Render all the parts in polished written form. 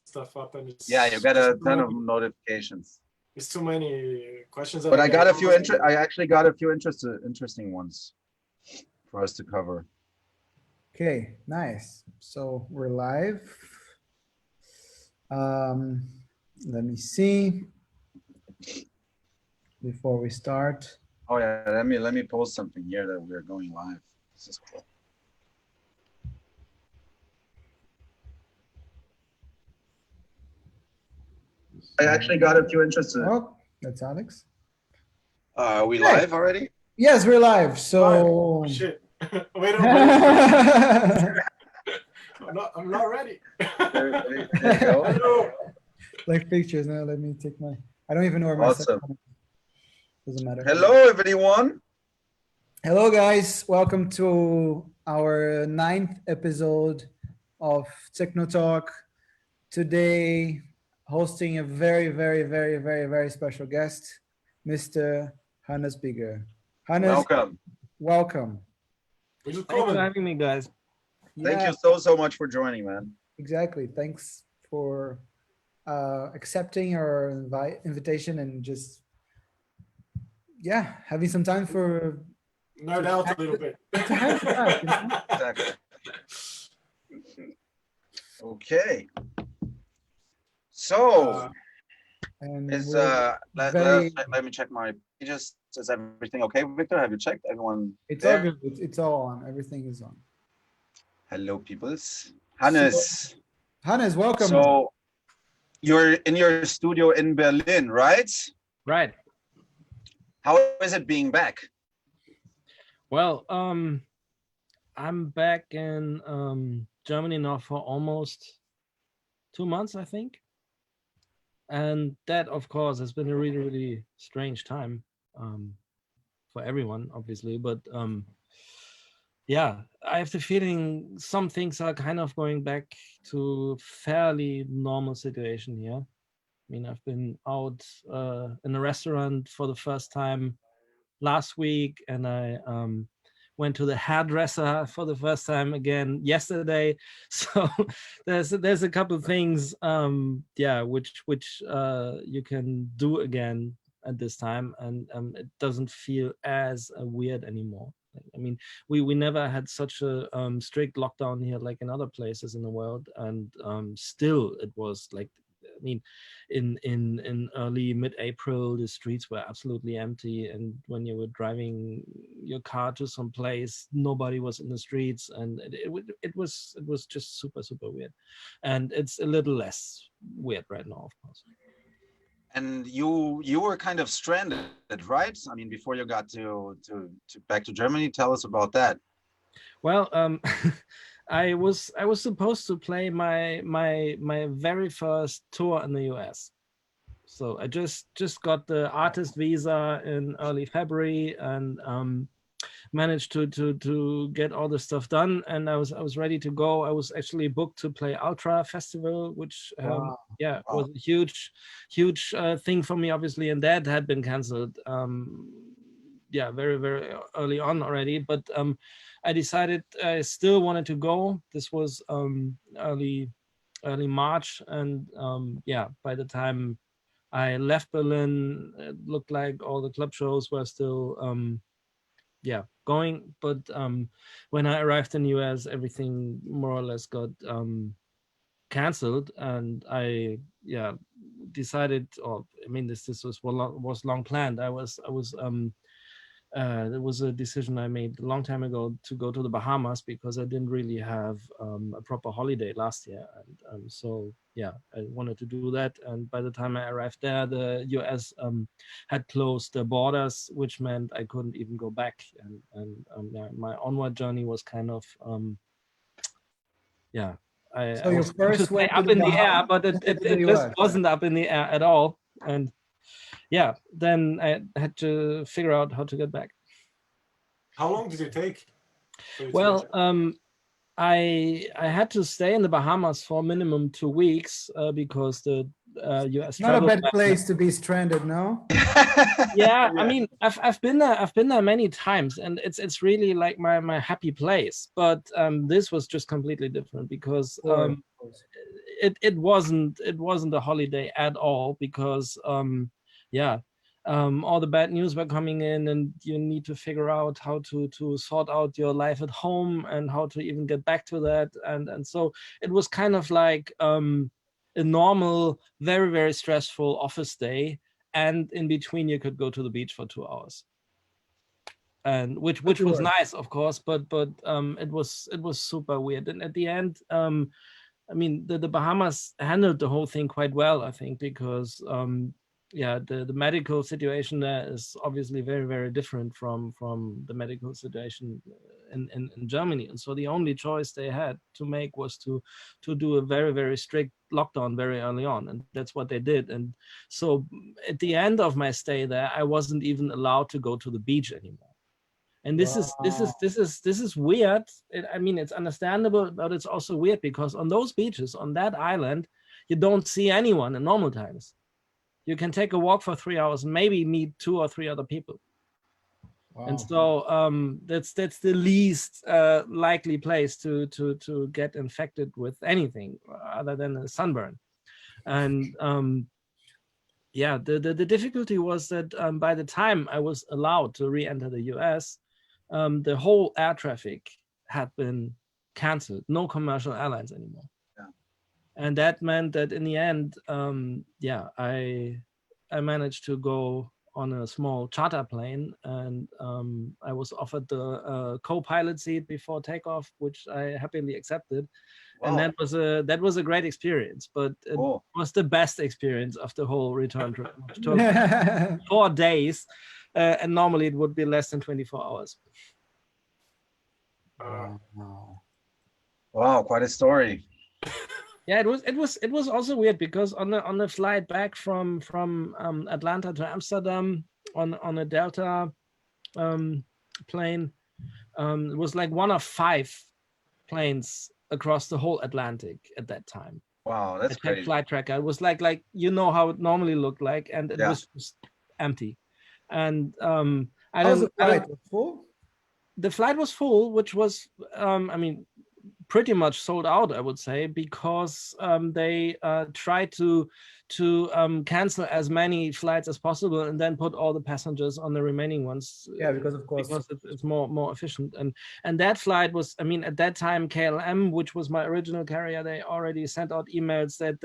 stuff up, and it's yeah, you got a ton of notifications. It's too many questions. But I got a few I actually got a few interesting ones for us to cover. Okay, nice. So we're live. Let me see before we start. Oh yeah, let me post something here that we're going live. This is cool. I actually got a few interested. Oh, that's Alex. Are we live already? Yes, we're live. So oh, shit. Wait a I'm not ready. There you go. Like pictures now. Let me take my. I don't even know where my Awesome. Doesn't matter. Hello, everyone. Hello, guys. Welcome to our 9th episode of Techno Talk. Today, hosting a very special guest, Mr. Hannes Bieger. Hannes, welcome. Thanks for having me, guys. Thank you so much for joining, man. Exactly. Thanks for accepting our invitation and just having some time for nerd out a little bit. Exactly. Okay. So let me check my pages. Is everything okay, Victor? Have you checked? Everyone? It's all good. It's all on. Everything is on. Hello, peoples. Hannes. Hannes, welcome. So you're in your studio in Berlin, right? Right. How is it being back? Well, I'm back in Germany now for almost 2 months, I think. And that, of course, has been a really strange time for everyone, obviously. But I have the feeling some things are kind of going back to fairly normal situation here. I mean, I've been out in a restaurant for the first time last week, and I went to the hairdresser for the first time again yesterday. So there's a couple of things, which you can do again at this time, and it doesn't feel as weird anymore. I mean, we never had such a strict lockdown here like in other places in the world, and still it was like, I mean, in early mid-April, the streets were absolutely empty, and when you were driving your car to some place, nobody was in the streets, and it was just super weird, and it's a little less weird right now, of course. And you were kind of stranded, right? I mean, before you got to back to Germany. Tell us about that. Well, I was supposed to play my very first tour in the US. So I just got the artist visa in early February, and managed to get all the stuff done, and I was ready to go. I was actually booked to play Ultra Festival, which was a huge thing for me, obviously, and that had been canceled very early on already, but I decided I still wanted to go. This was early March, and by the time I left Berlin, it looked like all the club shows were still going, but when I arrived in the US, everything more or less got canceled, and I decided, this was long planned. There was a decision I made a long time ago to go to the Bahamas, because I didn't really have a proper holiday last year, and I wanted to do that. And by the time I arrived there, the US had closed the borders, which meant I couldn't even go back, and my onward journey was kind of So your first went up in the air, but it just wasn't up in the air at all. And then I had to figure out how to get back. How long did it take? Well, I had to stay in the Bahamas for minimum 2 weeks because the US not a bad place to be stranded, no? Yeah, I mean, I've been there many times, and it's really like my happy place. But this was just completely different, because it wasn't a holiday at all because all the bad news were coming in, and you need to figure out how to sort out your life at home and how to even get back to that, and so it was kind of like a normal, very, very stressful office day, and in between you could go to the beach for 2 hours, and which was nice, of course, but it was super weird. And at the end, I mean, the Bahamas handled the whole thing quite well, I think, because the medical situation there is obviously very, very different from the medical situation in Germany. And so the only choice they had to make was to do a very, very strict lockdown very early on. And that's what they did. And so at the end of my stay there, I wasn't even allowed to go to the beach anymore. And this is weird. I mean, it's understandable, but it's also weird because on those beaches, on that island, you don't see anyone in normal times. You can take a walk for 3 hours and maybe meet 2 or 3 other people. Wow. And so that's the least likely place to get infected with anything other than a sunburn. And the difficulty was that by the time I was allowed to re-enter the US, the whole air traffic had been canceled. No commercial airlines anymore. Yeah. And that meant that in the end, I managed to go on a small charter plane, and I was offered the co-pilot seat before takeoff, which I happily accepted. Wow. And that was a great experience, but it was the best experience of the whole return trip. Which took 4 days, and normally it would be less than 24 hours. Wow, quite a story. Yeah, it was also weird because on the flight back from Atlanta to Amsterdam on a Delta plane, it was like one of 5 planes across the whole Atlantic at that time. Wow, that's crazy. Flight tracker. It was like you know how it normally looked like, and it was just empty. And the flight was full? The flight was full, which was I mean, pretty much sold out, I would say, because they tried to cancel as many flights as possible and then put all the passengers on the remaining ones. Yeah, because of course, because it's more efficient. And that flight was, I mean, at that time, KLM, which was my original carrier, they already sent out emails that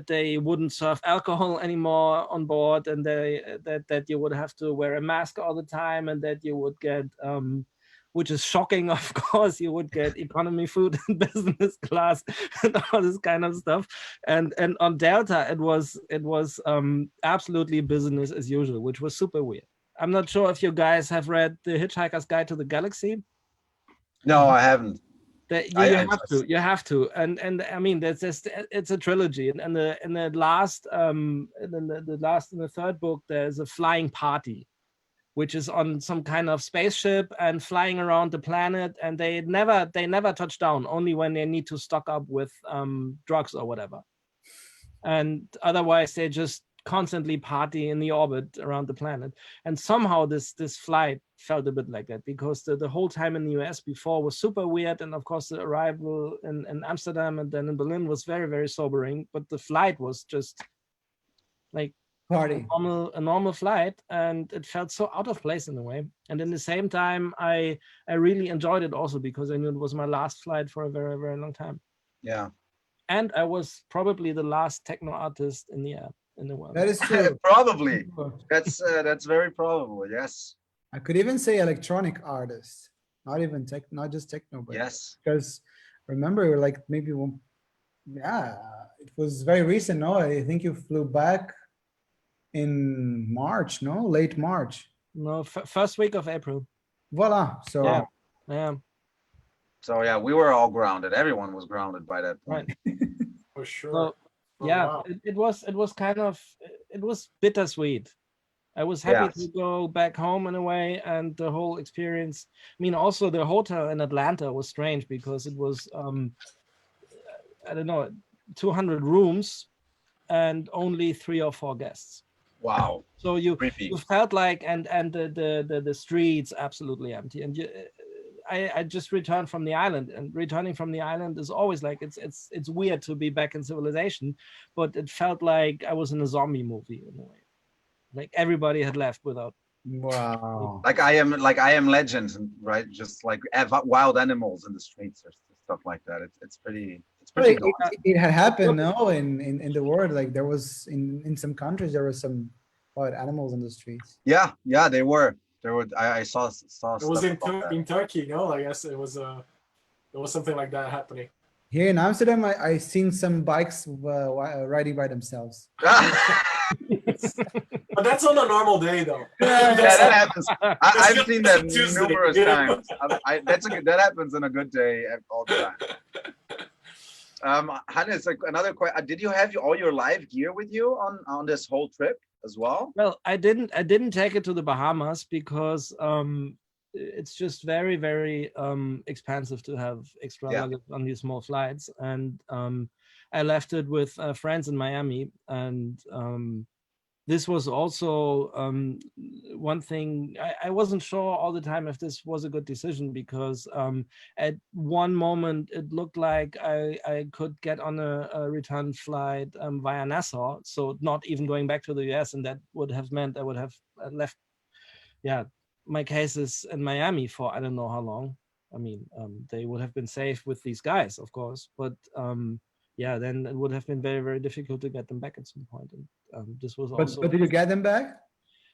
they wouldn't serve alcohol anymore on board, and that you would have to wear a mask all the time, and that you would get which is shocking, of course, you would get economy food in business class and all this kind of stuff. And on Delta, it was absolutely business as usual, which was super weird. I'm not sure if you guys have read The Hitchhiker's Guide to the Galaxy. No, I haven't. You have to. And I mean, it's a trilogy. And in the third book, there's a flying party, which is on some kind of spaceship and flying around the planet, and they never touch down, only when they need to stock up with drugs or whatever. And otherwise they just constantly party in the orbit around the planet. And somehow this flight felt a bit like that, because the whole time in the US before was super weird, and of course the arrival in Amsterdam and then in Berlin was very, very sobering, but the flight was just like party, a normal flight, and it felt so out of place in a way. And in the same time, I really enjoyed it also because I knew it was my last flight for a very, very long time. Yeah. And I was probably the last techno artist in the air in the world. That is true. Probably. That's very probable. Yes. I could even say electronic artist, not even not just techno, but yes. Because remember, like maybe it was very recent. No, I think you flew back in March, no? Late March. No, first week of April. Voila. So yeah. So yeah, we were all grounded. Everyone was grounded by that point. Right. For sure. So, wow. It was kind of, it was bittersweet. I was happy to go back home in a way, and the whole experience. I mean, also the hotel in Atlanta was strange because it was I don't know, 200 rooms and only 3 or 4 guests. Wow. So you felt like, and the streets absolutely empty. And I just returned from the island, and returning from the island is always like it's weird to be back in civilization, but it felt like I was in a zombie movie in a way. Like everybody had left without. Wow. Like I am Legend, right? Just like wild animals in the streets or stuff like that. It's pretty It, it had happened, no, in the world. Like there was in some countries there was some wild animals in the streets. Yeah, they were. There were. I saw It was stuff about that. in Turkey, no? I guess it was something like that happening. Here in Amsterdam, I seen some bikes riding by themselves. But that's on a normal day, though. Yeah, that happens. I've just seen that Tuesday, numerous you know? times. That happens on a good day all the time. Hannes, like another question. Did you have all your live gear with you on this whole trip as well? Well, I didn't take it to the Bahamas because it's just very, very expensive to have extra luggage on these small flights, and I left it with friends in Miami, and this was also one thing. I wasn't sure all the time if this was a good decision, because at one moment it looked like I could get on a return flight via Nassau, so not even going back to the US, and that would have meant I would have left, my cases in Miami for I don't know how long. I mean, they would have been safe with these guys, of course, but then it would have been very, very difficult to get them back at some point. And this was also. But did you get them back?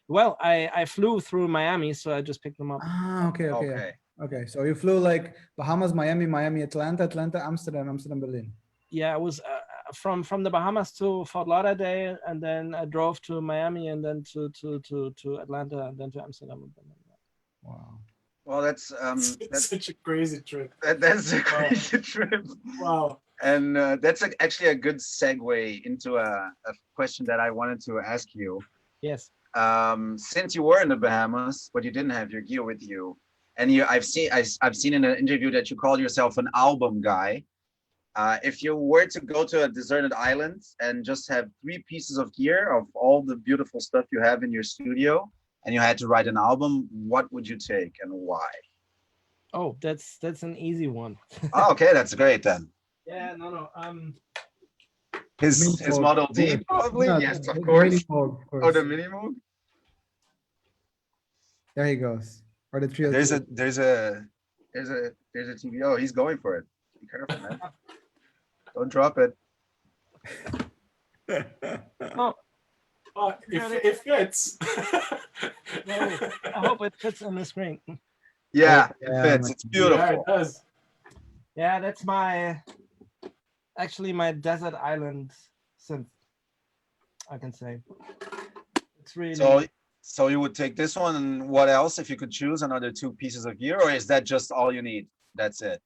Well, I flew through Miami, so I just picked them up. Ah, okay. So you flew like Bahamas, Miami, Atlanta, Amsterdam, Berlin. Yeah, I was from the Bahamas to Fort Lauderdale, and then I drove to Miami, and then to Atlanta, and then to Amsterdam. Wow. Well, that's such a crazy trip. That's a crazy trip. Wow. And that's actually a good segue into a question that I wanted to ask you. Yes. Since you were in the Bahamas, but you didn't have your gear with you, and I've seen in an interview that you call yourself an album guy. If you were to go to a deserted island and just have 3 pieces of gear of all the beautiful stuff you have in your studio, and you had to write an album, what would you take and why? Oh, that's an easy one. Oh, okay, that's great then. Yeah, no. His Model D, probably. No, yes, of the course. Mini Moog, of course. Oh, the Mini Moog. There he goes. Or the trio. There's a TV. Oh, he's going for it. Be careful, man. Don't drop it. It fits. I hope it fits on the screen. Yeah, it fits. It's beautiful. Yeah, it does. Yeah, that's actually my desert island synth, I can say. It's really. So you would take this one, and what else if you could choose another 2 pieces of gear, or is that just all you need? That's it.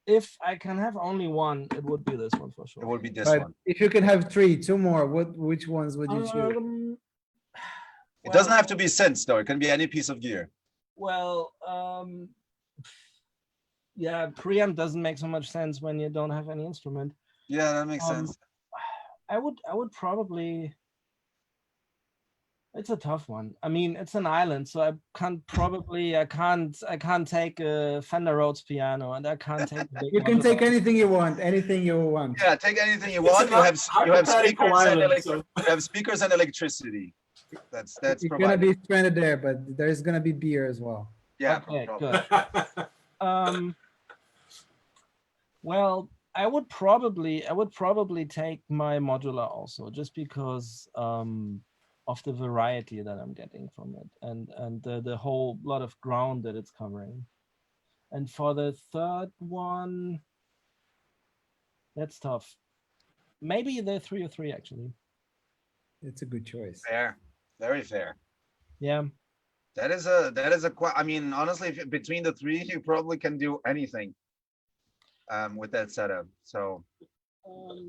If I can have only one, it would be this one for sure. It would be this But one. if you could have 2 more, which ones would you choose? It doesn't have to be synths though. It can be any piece of gear. Well, preamp doesn't make so much sense when you don't have any instrument. Yeah, that makes sense. I would probably. It's a tough one. I mean, it's an island, so I can't take a Fender Rhodes piano, and I can't take. You can take anything you want. Yeah, take anything you want. You have speakers and electricity. That's You're provided. gonna be stranded there, but there's gonna be beer as well. Yeah. Okay, no good. Well, I would probably take my modular also, just because of the variety that I'm getting from it, and the whole lot of ground that it's covering. And for the third one, that's tough. Maybe the 303 actually. It's a good choice. Fair, very fair. Yeah. That is I mean, honestly, between the 3, you probably can do anything with that setup. So.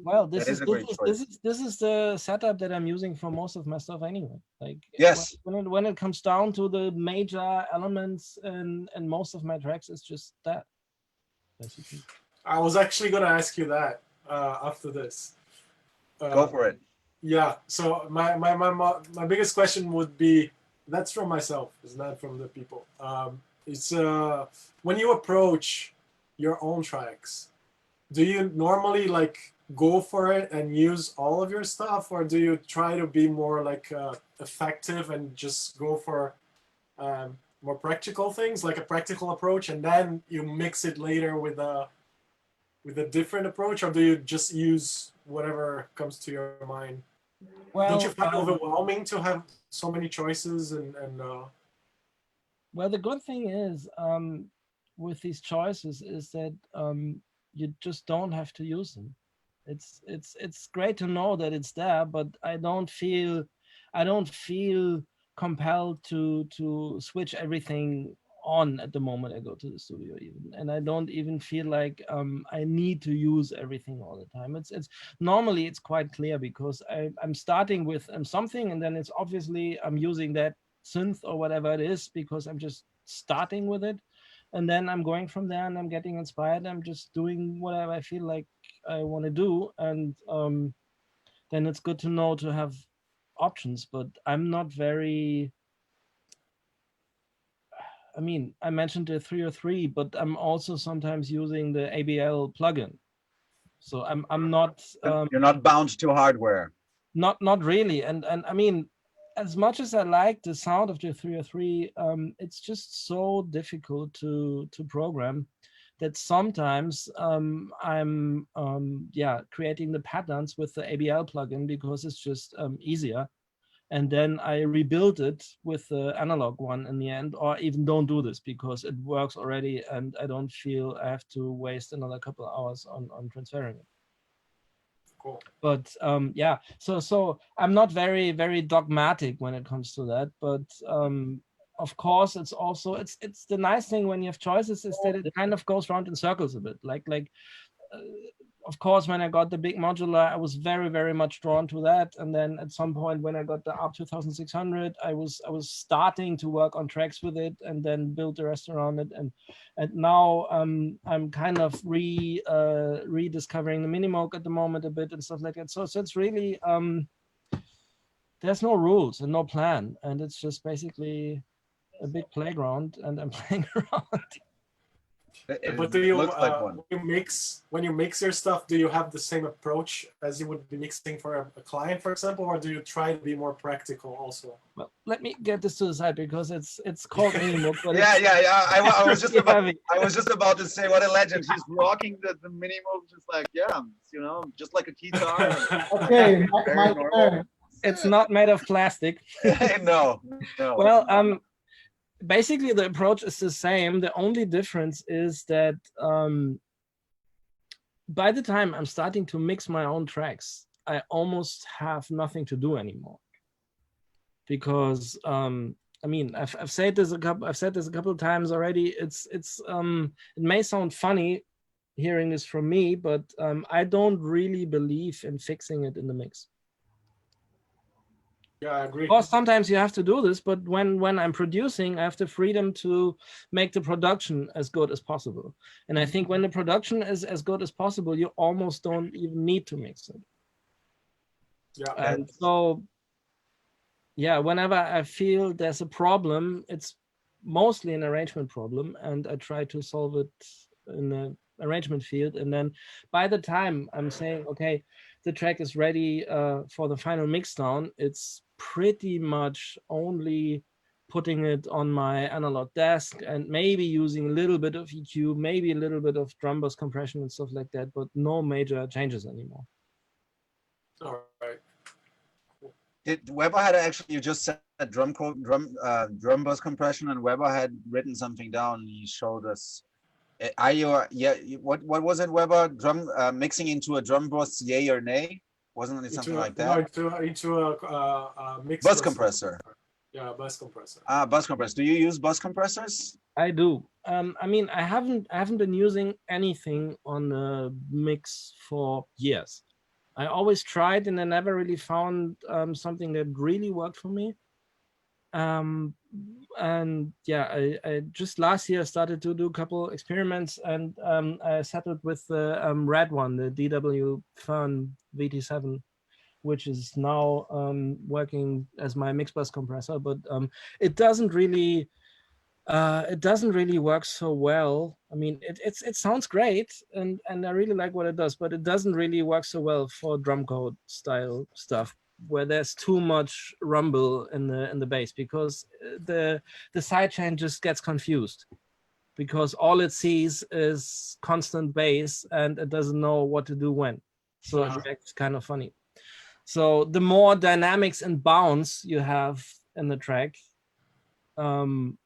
Well, this is the setup that I'm using for most of my stuff anyway. Like, yes, when it comes down to the major elements and most of my tracks, it's just that. Basically. I was actually gonna ask you that after this. Go for it. Yeah. So my biggest question would be, that's from myself, it's not from the people. It's when you approach your own tracks, do you normally like go for it and use all of your stuff, or do you try to be more like effective and just go for more practical things, like a practical approach, and then you mix it later with a different approach, or do you just use whatever comes to your mind? Don't you Well, find it overwhelming to have so many choices and well, the good thing is with these choices is that you just don't have to use them. It's great to know that it's there, but I don't feel compelled to switch everything on at the moment I go to the studio even, and I don't even feel like I need to use everything all the time. It's normally it's quite clear because I'm starting with something, and then it's obviously I'm using that synth or whatever it is because I'm just starting with it, and then I'm going from there and I'm getting inspired. I'm just doing whatever I feel like I want to do, and then it's good to know to have options. But I'm not very, I mean, I mentioned the 303, but I'm also sometimes using the ABL plugin. So I'm not You're not bound to hardware. Not really. And I mean, as much as I like the sound of the 303, it's just so difficult to program that sometimes I'm creating the patterns with the ABL plugin because it's just easier. And then I rebuild it with the analog one in the end, or even don't do this because it works already and I don't feel I have to waste another couple of hours on transferring it. cool. But yeah, so I'm not very dogmatic when it comes to that. But of course, it's also it's the nice thing when you have choices is that it kind of goes around in circles a bit. Like of course, when I got the big modular, I was very much drawn to that. And then at some point when I got the ARP 2600, I was starting to work on tracks with it and then build the rest around it. And now I'm kind of rediscovering the Minimoog at the moment a bit and stuff like that. So it's really, there's no rules and no plan. And it's just basically a big playground and I'm playing around. But do you looks like one. when you mix your stuff, do you have the same approach as you would be mixing for a client, for example, or do you try to be more practical also? Well, let me get this to the side because it's called Minimoog. But Yeah. I was just about heavy. I was just about to say what a legend. He's rocking the Minimoog just like just like a guitar. Okay, Very my normal. turn. It's not made of plastic. No. Well, basically the approach is the same. The only difference is that by the time I'm starting to mix my own tracks, I almost have nothing to do anymore. Because I mean, I've said this a couple of times already. It may sound funny hearing this from me, but I don't really believe in fixing it in the mix. Yeah, I agree. Of course, sometimes you have to do this, but when I'm producing, I have the freedom to make the production as good as possible. And I think when the production is as good as possible, you almost don't even need to mix it. Yeah. And so, yeah, whenever I feel there's a problem, it's mostly an arrangement problem, and I try to solve it in the arrangement field. And then by the time I'm saying, okay, the track is ready for the final mix down, it's pretty much only putting it on my analog desk and maybe using a little bit of EQ, maybe a little bit of drum bus compression and stuff like that, but no major changes anymore. All right. Did Weber had actually, you just said drum bus compression, and Weber had written something down. He showed us. Are you what was it, Weber? Drum mixing into a drum bus, yay or nay? Wasn't it something like that? No, into a mix Bus compressor. Yeah, bus compressor. Bus compressor. Do you use bus compressors? I do. I mean, I haven't been using anything on the mix for years. I always tried and I never really found something that really worked for me. And yeah, I just last year started to do a couple experiments, and I settled with the red one, the DW Fern VT7, which is now working as my mix bus compressor, but it doesn't really It doesn't really work so well. I mean, it sounds great, and I really like what it does, but it doesn't really work so well for drum code style stuff where there's too much rumble in the bass, because the sidechain just gets confused, because all it sees is constant bass and it doesn't know what to do when. So it reacts kind of funny. So the more dynamics and bounce you have in the track, the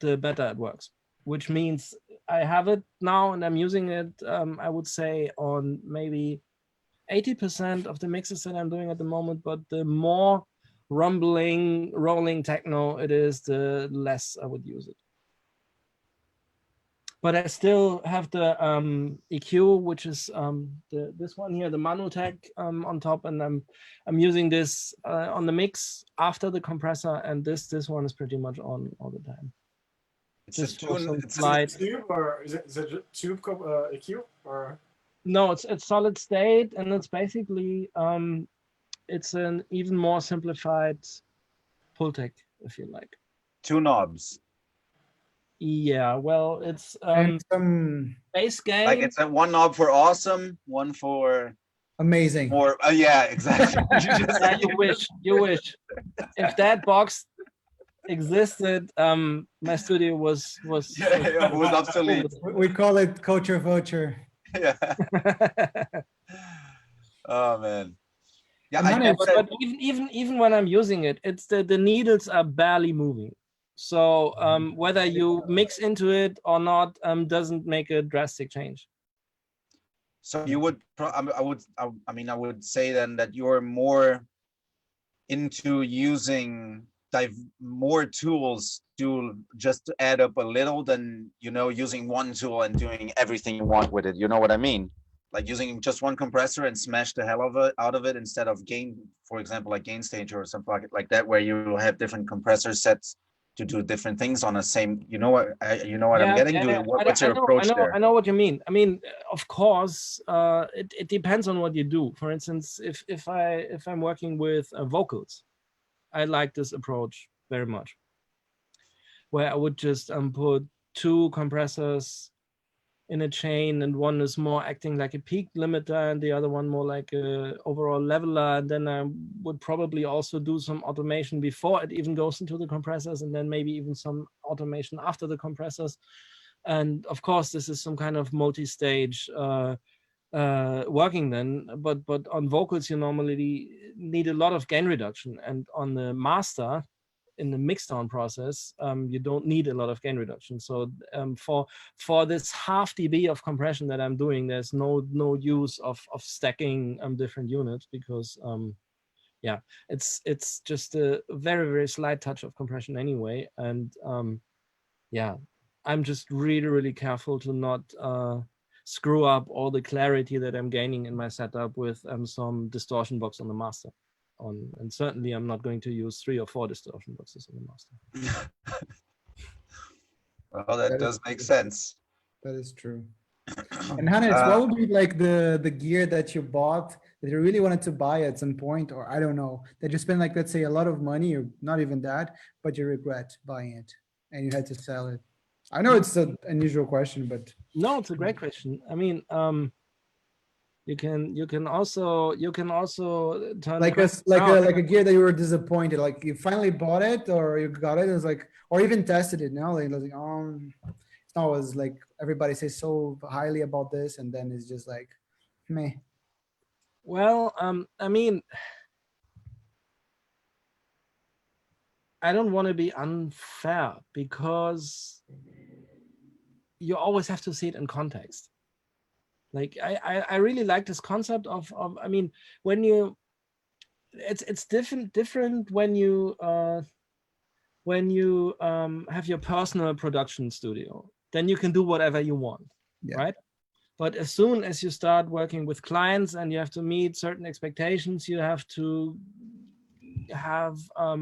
better it works, which means I have it now and I'm using it, I would say, on maybe 80% of the mixes that I'm doing at the moment. But the more rumbling, rolling techno it is, the less I would use it. But I still have the EQ, which is this one here, the Manutech on top, and I'm using this on the mix after the compressor, and this one is pretty much on all the time. It's Just a for tune. some It's slide. Tube, or is it tube EQ or? No, it's solid state, and it's basically it's an even more simplified Pultec, if you like. 2 knobs. Yeah, well, it's And some bass gain. Like it's a 1 knob for awesome, one for amazing. more. Yeah, exactly. Yeah, you wish. If that box existed, my studio was it was obsolete. We call it culture voucher. Yeah. Oh man. Yeah, And I then Yeah, guess but even when I'm using it, it's the needles are barely moving. So whether you mix into it or not doesn't make a drastic change. so. You would. I would say then that you're more into using more tools to just to add up a little than using one tool and doing everything you want with it. You know what I mean? Like using just one compressor and smash the hell of it out of it, instead of gain, for example, like gain stage or something like that, where you have different compressor sets to do different things on the same. You know what I'm getting? What's your approach there? I know what you mean. I mean, of course, it depends on what you do. For instance, if I'm working with vocals, I like this approach very much, where I would just put 2 compressors in a chain, and one is more acting like a peak limiter and the other one more like a overall leveler. And then I would probably also do some automation before it even goes into the compressors, and then maybe even some automation after the compressors. And of course, this is some kind of multi-stage working then, but on vocals you normally need a lot of gain reduction, and on the master in the mixdown process you don't need a lot of gain reduction. So for this half dB of compression that I'm doing, there's no use of stacking different units, because yeah, it's just a very slight touch of compression anyway. And yeah, I'm just really careful to not screw up all the clarity that I'm gaining in my setup with some distortion box on the master. And certainly I'm not going to use 3 or 4 distortion boxes on the master. Well, that does make sense. That is true. And Hannes, what would be like the gear that you bought that you really wanted to buy at some point, or I don't know, that you spent like, let's say, a lot of money, or not even that, but you regret buying it and you had to sell it? I know it's an unusual question, but no, it's a great question. I mean, you can also turn like a gear that you were disappointed, like you finally bought it or you got it, was like, or even tested it now, like it's not always like everybody says so highly about this, and then it's just like meh. Well, I mean, I don't want to be unfair, because you always have to see it in context. Like I really like this concept of I mean, when you it's different when you have your personal production studio, then you can do whatever you want, right? But as soon as you start working with clients and you have to meet certain expectations, you have to have a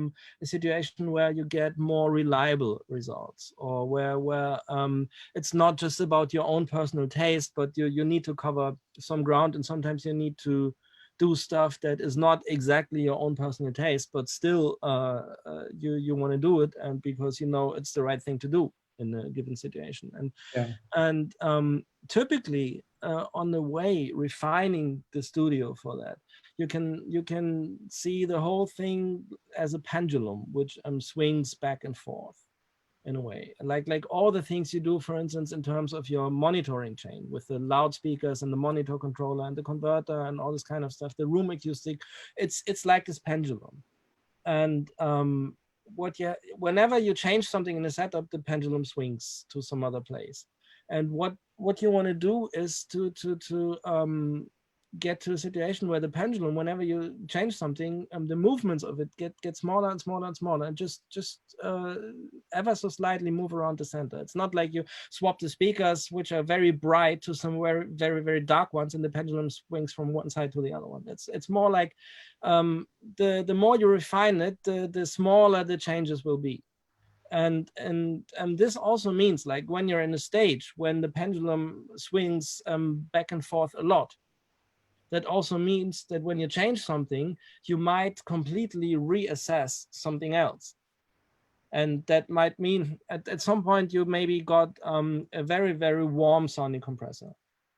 situation where you get more reliable results, or where it's not just about your own personal taste, but you need to cover some ground, and sometimes you need to do stuff that is not exactly your own personal taste, but still you want to do it, and because you know it's the right thing to do in a given situation. And typically on the way refining the studio for that, you can see the whole thing as a pendulum which swings back and forth in a way, like all the things you do, for instance, in terms of your monitoring chain with the loudspeakers and the monitor controller and the converter and all this kind of stuff, the room acoustic, it's like this pendulum. And whenever you change something in the setup, the pendulum swings to some other place. And what you want to do is to get to a situation where the pendulum, whenever you change something, the movements of it get smaller and smaller and smaller, and just ever so slightly move around the center. It's not like you swap the speakers, which are very bright, to some very, very dark ones, and the pendulum swings from one side to the other one. It's more like the more you refine it, the smaller the changes will be. And this also means, like, when you're in a stage when the pendulum swings back and forth a lot, that also means that when you change something, you might completely reassess something else. And that might mean at some point you maybe got a very, very warm sounding compressor,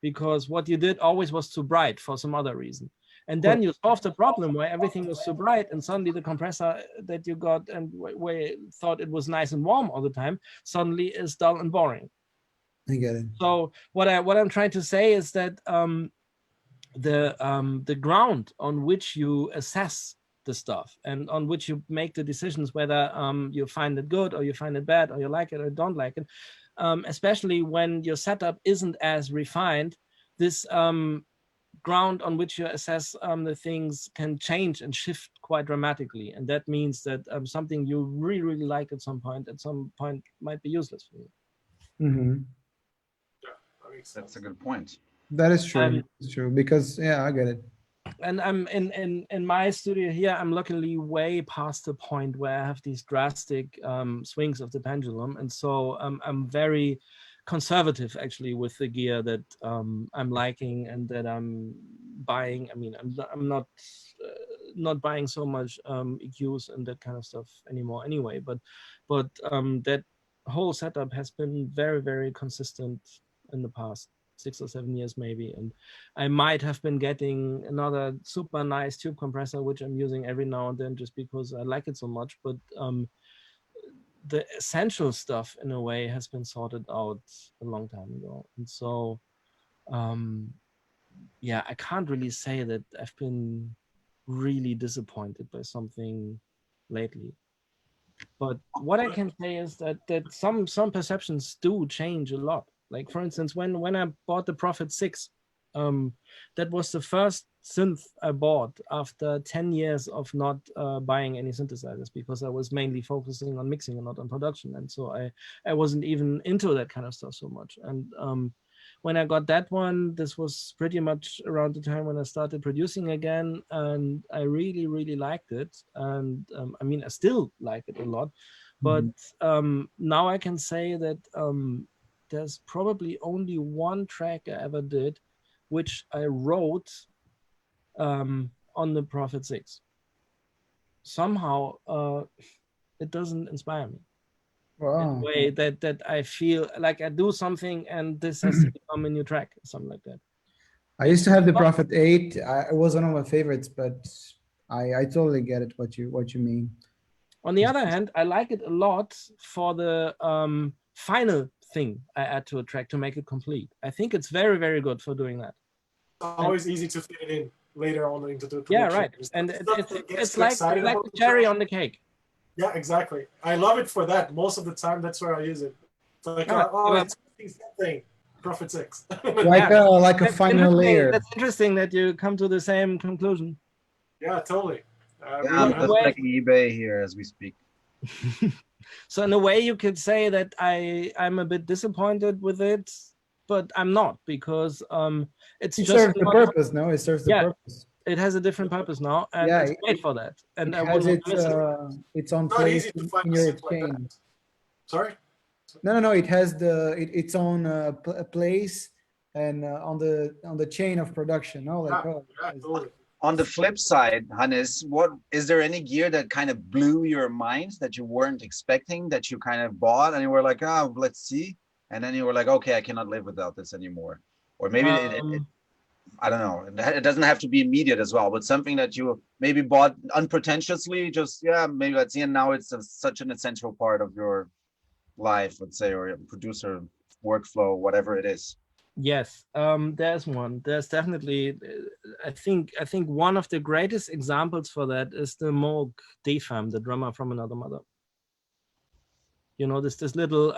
because what you did always was too bright for some other reason. And then you solved the problem where everything was too bright, and suddenly the compressor that you got and where you thought it was nice and warm all the time suddenly is dull and boring. I get it. So what I'm trying to say is that the ground on which you assess the stuff and on which you make the decisions whether you find it good or you find it bad or you like it or don't like it, especially when your setup isn't as refined, this ground on which you assess the things can change and shift quite dramatically. And that means that something you really, really like at some point might be useless for you. Mm-hmm. Yeah, that makes sense. That's a good point. That is true. It's true, because yeah, I get it. And I'm in my studio here, I'm luckily way past the point where I have these drastic swings of the pendulum, and so I'm very conservative actually with the gear that I'm liking and that I'm buying. I mean, I'm not buying so much EQs and that kind of stuff anymore anyway, but that whole setup has been very, very consistent in the past 6 or 7 years maybe, and I might have been getting another super nice tube compressor which I'm using every now and then just because I like it so much, but the essential stuff in a way has been sorted out a long time ago. And so yeah, I can't really say that I've been really disappointed by something lately, but what I can say is that some perceptions do change a lot. Like, for instance, when I bought the Prophet 6, that was the first synth I bought after 10 years of not buying any synthesizers, because I was mainly focusing on mixing and not on production. And so I wasn't even into that kind of stuff so much. And when I got that one, this was pretty much around the time when I started producing again, and I really, really liked it. And I mean, I still like it a lot, but now I can say that there's probably only one track I ever did, which I wrote on the Prophet 6. Somehow it doesn't inspire me. Wow. In a way that I feel like I do something and this has to become a new track, something like that. I used to have the Prophet 8. It was one of my favorites, but I totally get it what you mean. On the other hand, I like it a lot for the final thing I add to a track to make it complete. I think it's very, very good for doing that. It's always easy to fit it in later on into the production. Yeah, right. And it's like the cherry on the cake. Yeah, exactly. I love it for that. Most of the time, that's where I use it. It's like, it's something. Prophet 6. like a final layer. That's interesting that you come to the same conclusion. Yeah, totally. I'm just checking eBay here as we speak. So in a way, you could say that I'm a bit disappointed with it, but I'm not, because it serves the purpose. No, it serves the purpose. It has a different purpose now, and it's great for that. And it has its own place in your chain. Like sorry? No. It has its own place and on the chain of production. No, like totally. On the flip side, Hannes, what is there any gear that kind of blew your mind that you weren't expecting, that you kind of bought and you were like, oh, let's see, and then you were like, okay, I cannot live without this anymore, or maybe I don't know. It doesn't have to be immediate as well, but something that you maybe bought unpretentiously, just yeah, maybe let's see, and now it's such an essential part of your life, let's say, or your producer workflow, whatever it is. Yes, there's one. There's definitely, I think one of the greatest examples for that is the Moog Defam, the drummer from Another Mother. You know, this little,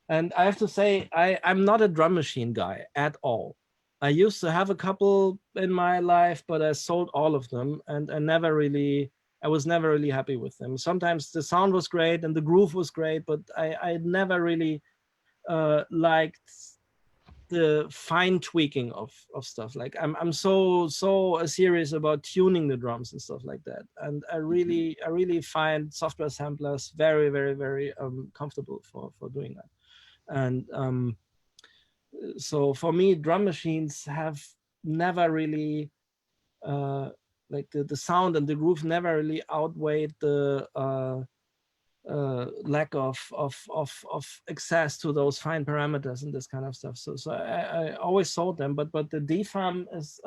and I have to say, I'm not a drum machine guy at all. I used to have a couple in my life, but I sold all of them, and I was never really happy with them. Sometimes the sound was great and the groove was great, but I never really liked the fine tweaking of stuff. Like I'm so serious about tuning the drums and stuff like that, and I really find software samplers very, very, very comfortable for doing that. And so for me, drum machines have never really like the sound and the groove never really outweighed the lack of access to those fine parameters and this kind of stuff. So I always sold them, but the DFAM is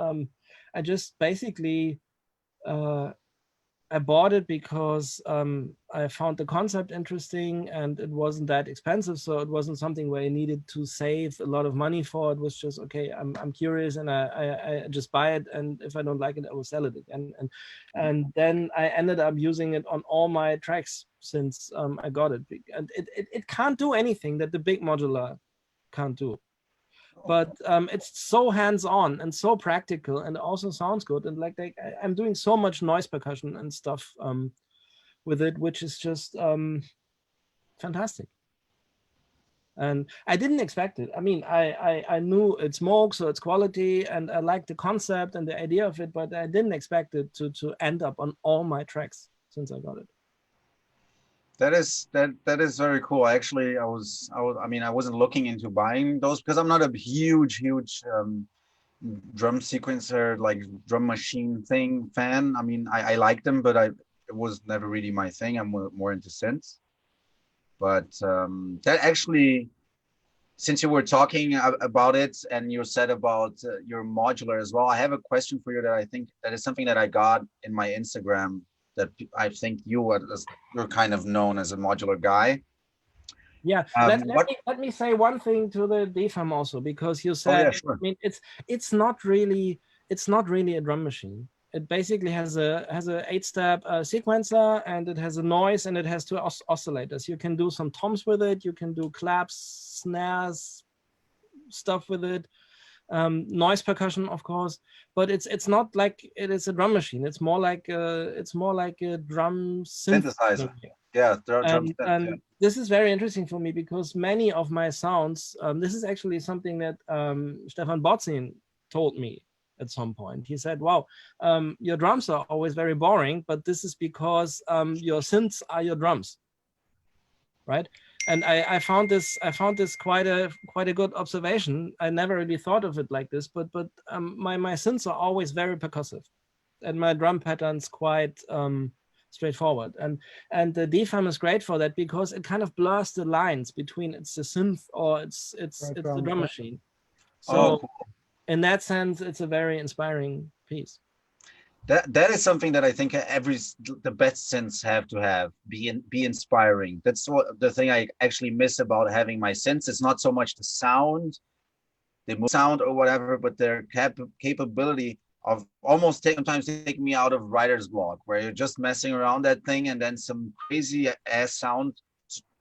I just basically I bought it because I found the concept interesting and it wasn't that expensive, so it wasn't something where I needed to save a lot of money for. It was just okay, I'm curious and I just buy it, and if I don't like it, I will sell it again. And then I ended up using it on all my tracks since I got it. And it can't do anything that the big modular can't do. But it's so hands-on and so practical, and also sounds good. And like I'm doing so much noise percussion and stuff with it, which is just fantastic. And I didn't expect it. I mean, I knew it's Moog, so it's quality, and I like the concept and the idea of it, but I didn't expect it to end up on all my tracks since I got it. That is very cool. I wasn't looking into buying those because I'm not a huge drum sequencer, like drum machine thing fan. I mean, I like them, but it was never really my thing. I'm more into synths. But that actually, since you were talking about it and you said about your modular as well, I have a question for you that I think that is something that I got in my Instagram, that I think you're kind of known as a modular guy. Yeah, let me say one thing to the DFAM also, because you said, yeah, sure. I mean, it's not really a drum machine. It basically has a 8-step sequencer, and it has a noise, and it has 2 oscillators. You can do some toms with it. You can do claps, snares, stuff with it. Noise percussion, of course, but it's not like it is a drum machine. It's more like a drum synthesizer. Yeah, and this is very interesting for me because many of my sounds. This is actually something that Stefan Botzin told me at some point. He said, "Wow, your drums are always very boring, but this is because your synths are your drums, right?" And I found this quite a good observation. I never really thought of it like this, but my synths are always very percussive, and my drum pattern's quite straightforward. And the DFAM is great for that because it kind of blurs the lines between it's the synth or it's the drum machine. So cool. In that sense, it's a very inspiring piece. That is something that I think the best synths have to be inspiring. That's what the thing I actually miss about having my synths. It's not so much the sound, or whatever, but their capability of almost sometimes taking me out of writer's block, where you're just messing around that thing and then some crazy ass sound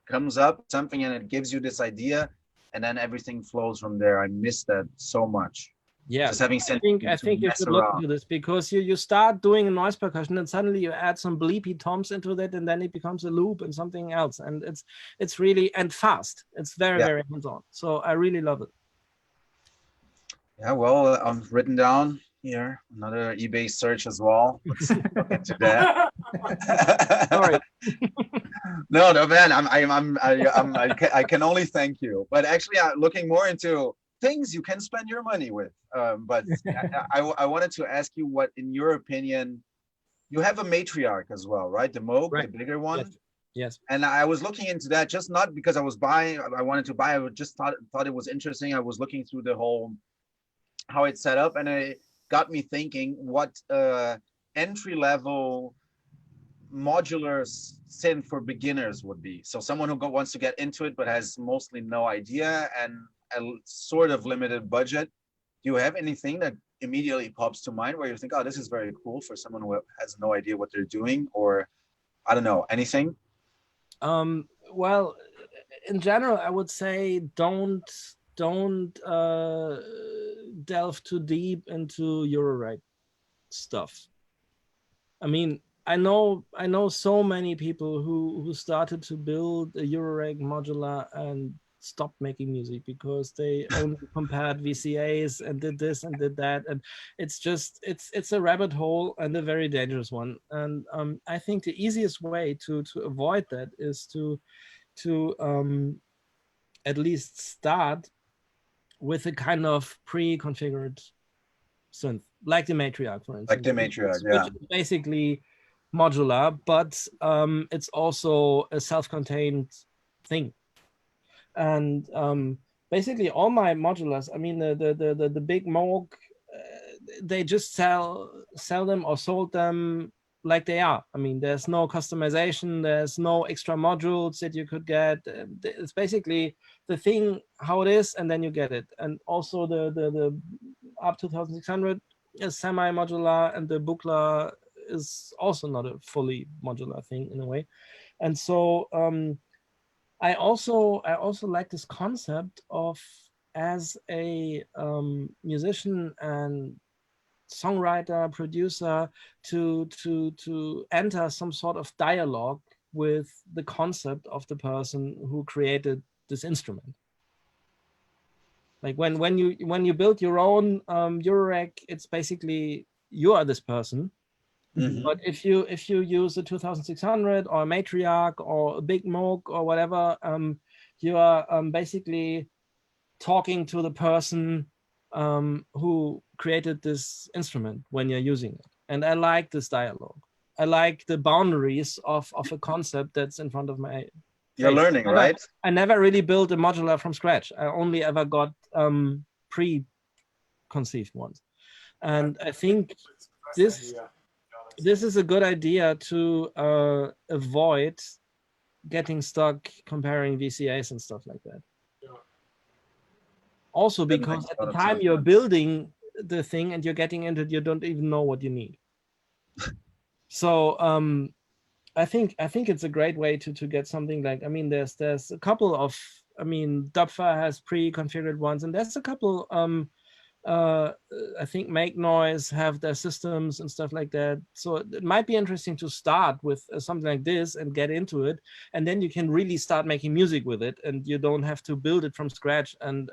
comes up, something, and it gives you this idea, and then everything flows from there. I miss that so much. Yeah, just having I think you should look into this, because you start doing a noise percussion and suddenly you add some bleepy toms into that, and then it becomes a loop and something else, and it's really and fast. It's very very hands-on. So I really love it. Yeah, well, I've written down here another eBay search as well. Let's look into that. Sorry. No, man, I can only thank you. But actually, looking more into things you can spend your money with. But I wanted to ask you what, in your opinion, you have a matriarch as well, right? The Moog, Right. the bigger one. Yes. Yes. And I was looking into that, just not because I was buying, I wanted to buy, I just thought it was interesting. I was looking through the whole, how it's set up, and it got me thinking what entry-level modular synth for beginners would be. So someone who wants to get into it but has mostly no idea and a sort of limited budget. Do you have anything that immediately pops to mind where you think, oh, this is very cool for someone who has no idea what they're doing, or I don't know, anything? Well, in general, I would say don't delve too deep into Eurorack stuff. I mean, I know so many people who started to build a Eurorack modular and stopped making music because they only compared VCAs and did this and did that, and it's a rabbit hole and a very dangerous one. And I think the easiest way to avoid that is to at least start with a kind of pre-configured synth, like the matriarch, for instance. Like the matriarch, yeah. Which is basically modular, but it's also a self-contained thing. And basically all my modulars, I mean the big Moog, they just sell them or sold them like they are. I mean, there's no customization, there's no extra modules that you could get. It's basically the thing how it is, and then you get it. And also the up to 2600 is semi-modular, and the Buchla is also not a fully modular thing in a way. And so I also like this concept of, as a musician and songwriter, producer, to enter some sort of dialogue with the concept of the person who created this instrument. Like when you build your own Eurorack, it's basically you are this person. Mm-hmm. But if you use a 2600 or a matriarch or a big Moog or whatever, you are basically talking to the person who created this instrument when you're using it. And I like this dialogue. I like the boundaries of a concept that's in front of my face. You're learning, right? I never really built a modular from scratch. I only ever got pre-conceived ones. And I think this is a good idea to avoid getting stuck comparing VCAs and stuff like that. Also, because at the time you're building the thing and you're getting into it, you don't even know what you need. So I think it's a great way to get something like, I mean, there's a couple of, I mean, Dupfer has pre-configured ones, and there's a couple, I think Make Noise have their systems and stuff like that. So it might be interesting to start with something like this and get into it, and then you can really start making music with it, and you don't have to build it from scratch and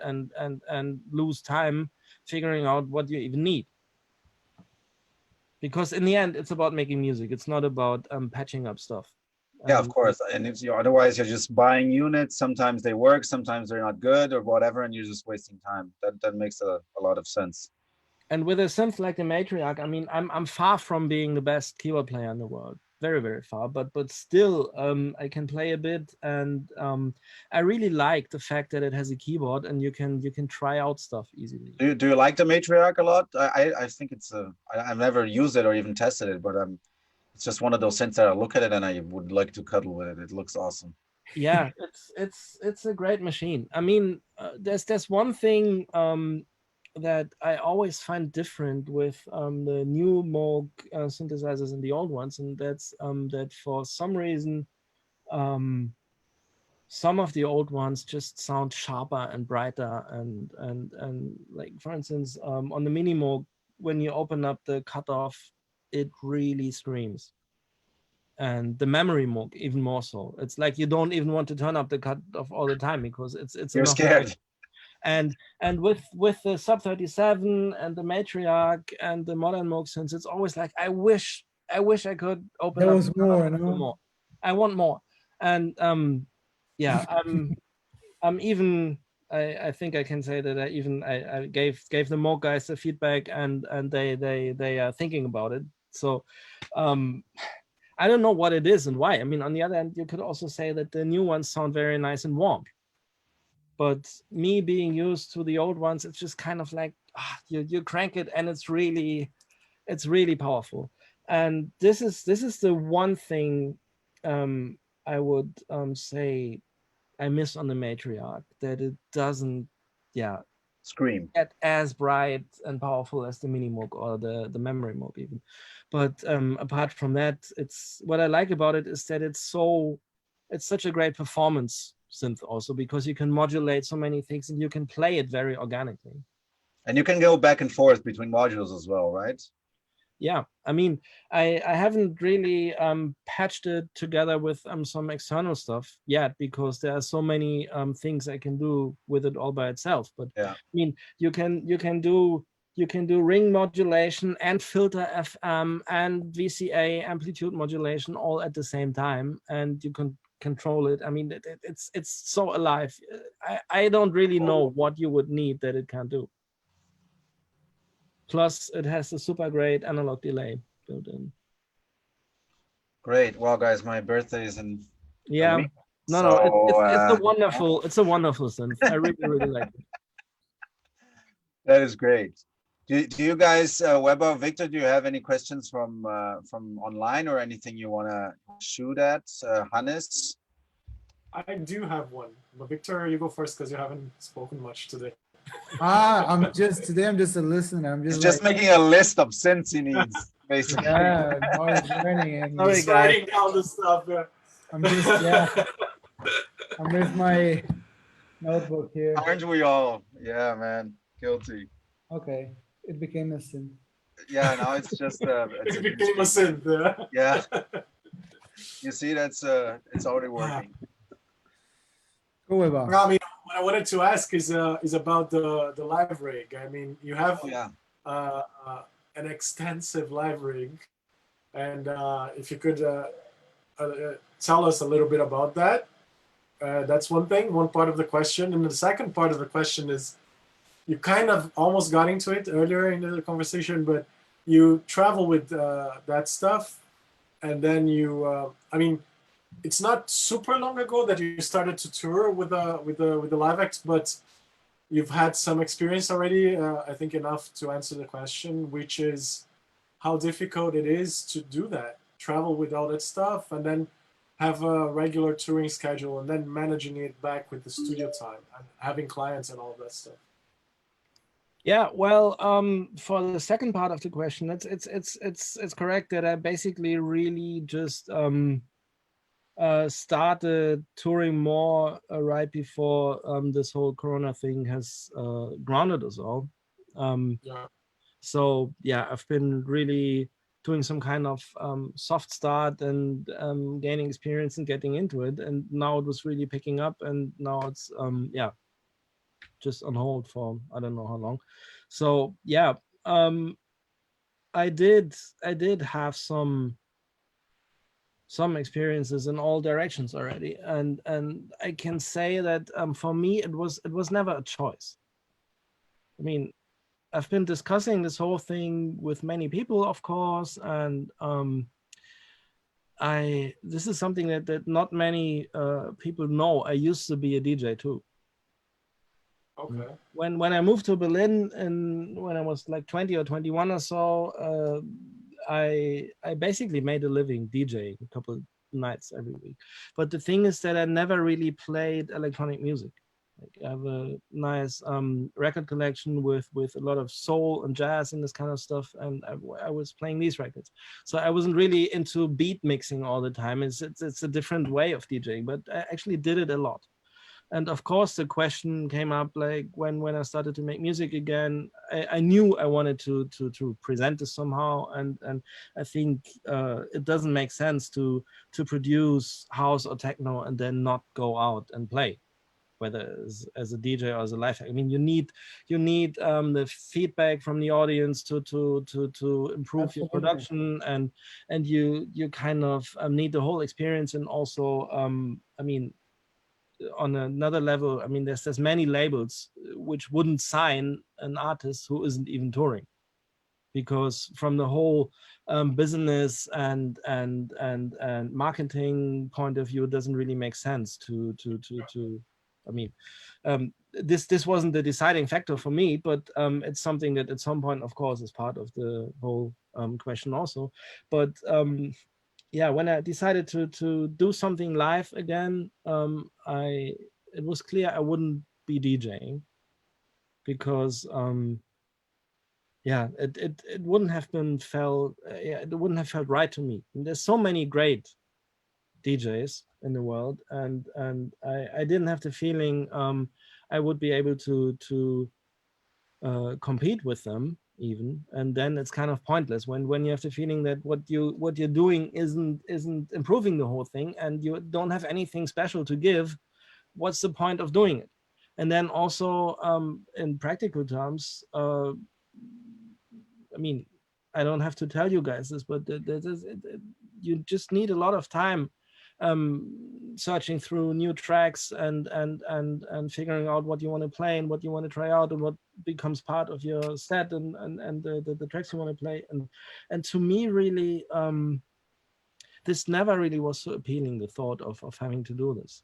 lose time figuring out what you even need. Because in the end, it's about making music. It's not about patching up stuff. Yeah, of course. And it's, otherwise you're just buying units. Sometimes they work, sometimes they're not good or whatever, and you're just wasting time. That makes a lot of sense. And with a synth like the Matriarch, I mean, I'm far from being the best keyboard player in the world. Very, very far. But still, I can play a bit, and I really like the fact that it has a keyboard and you can try out stuff easily. Do you like the Matriarch a lot? I think it's I've never used it or even tested it, but it's just one of those synths that I look at it and I would like to cuddle with it. It looks awesome. Yeah, it's a great machine. I mean, there's one thing that I always find different with the new Moog synthesizers and the old ones, and that's that for some reason some of the old ones just sound sharper and brighter, and like, for instance, on the Mini Moog, when you open up the cutoff, it really screams. And the Memory Moog even more so. It's like you don't even want to turn up the cutoff all the time because it's you're scared. And with the Sub 37 and the Matriarch and the modern Moog synths, it's always like, I wish I could open there up was more. I want more. And yeah, I'm even I think I can say that I gave the more guys the feedback, and they are thinking about it. So I don't know what it is and why. I mean, on the other hand, you could also say that the new ones sound very nice and warm. But me being used to the old ones, it's just kind of like you crank it and it's really powerful. And this is the one thing I would say I miss on the Matriarch, that it doesn't Scream. get as bright and powerful as the Mini Moog or the Memory Moog even. But apart from that, it's what I like about it is that it's such a great performance synth also, because you can modulate so many things and you can play it very organically. And you can go back and forth between modules as well, right? Yeah, I mean, I haven't really patched it together with some external stuff yet, because there are so many things I can do with it all by itself. But yeah, I mean, you can do ring modulation and filter FM and VCA amplitude modulation all at the same time, and you can control it. I mean, it's so alive. I don't really know what you would need that it can do. Plus, it has a super great analog delay built in. Great. Well, guys, my birthday is in a week. No, it's a wonderful synth. I really like it. That is great. Do you guys, Weber, Victor, do you have any questions from online or anything you want to shoot at? Hannes? I do have one, but Victor, you go first because you haven't spoken much today. I'm just a listener. I'm just making a list of synths he needs, basically. Yeah, no, he's learning. He's writing down the stuff. Yeah. I'm just I'm with my notebook here. Aren't we all? Yeah, man, guilty. Okay, it became a sin. Yeah, now it's just it became a sin. Yeah. You see, that's it's already working. Go about. Well, I mean, what I wanted to ask is about the live rig. I mean, you have an extensive live rig, and if you could tell us a little bit about that. That's one thing, one part of the question. And the second part of the question is, you kind of almost got into it earlier in the conversation, but you travel with that stuff, and then you, I mean, it's not super long ago that you started to tour with the Live X, but you've had some experience already. I think enough to answer the question, which is how difficult it is to do that, travel with all that stuff, and then have a regular touring schedule, and then managing it back with the studio time and having clients and all of that stuff. Yeah, well, for the second part of the question, it's correct that I basically really just started touring more right before this whole Corona thing has grounded us all. So yeah, I've been really doing some kind of soft start and gaining experience and getting into it, and now it was really picking up, and now it's just on hold for I don't know how long. So yeah, I did have some experiences in all directions already, and I can say that for me it was never a choice. I mean, I've been discussing this whole thing with many people, of course, and this is something that not many people know. I used to be a DJ too. Okay. When I moved to Berlin, and when I was like 20 or 21 or so, I basically made a living DJing a couple of nights every week. But the thing is that I never really played electronic music. Like, I have a nice record collection with a lot of soul and jazz and this kind of stuff, and I was playing these records. So I wasn't really into beat mixing all the time. It's a different way of DJing, but I actually did it a lot. And of course, the question came up like when I started to make music again. I knew I wanted to present this somehow, and I think it doesn't make sense to produce house or techno and then not go out and play, whether as a DJ or as a live. I mean, you need the feedback from the audience to improve your production, and you kind of need the whole experience, and also I mean, on another level, I mean, there's many labels which wouldn't sign an artist who isn't even touring, because from the whole business and marketing point of view, it doesn't really make sense to I mean, this wasn't the deciding factor for me, but it's something that at some point, of course, is part of the whole question also. But yeah, when I decided to do something live again, it was clear I wouldn't be DJing, because yeah, it wouldn't have been felt it wouldn't have felt right to me. And there's so many great DJs in the world, and I didn't have the feeling I would be able to compete with them even, and then it's kind of pointless when you have the feeling that what you're doing isn't improving the whole thing, and you don't have anything special to give. What's the point of doing it? And then also in practical terms, I mean, I don't have to tell you guys this, but you just need a lot of time searching through new tracks and figuring out what you want to play and what you want to try out and what becomes part of your set and the tracks you want to play. And to me, really, this never really was so appealing, the thought of having to do this.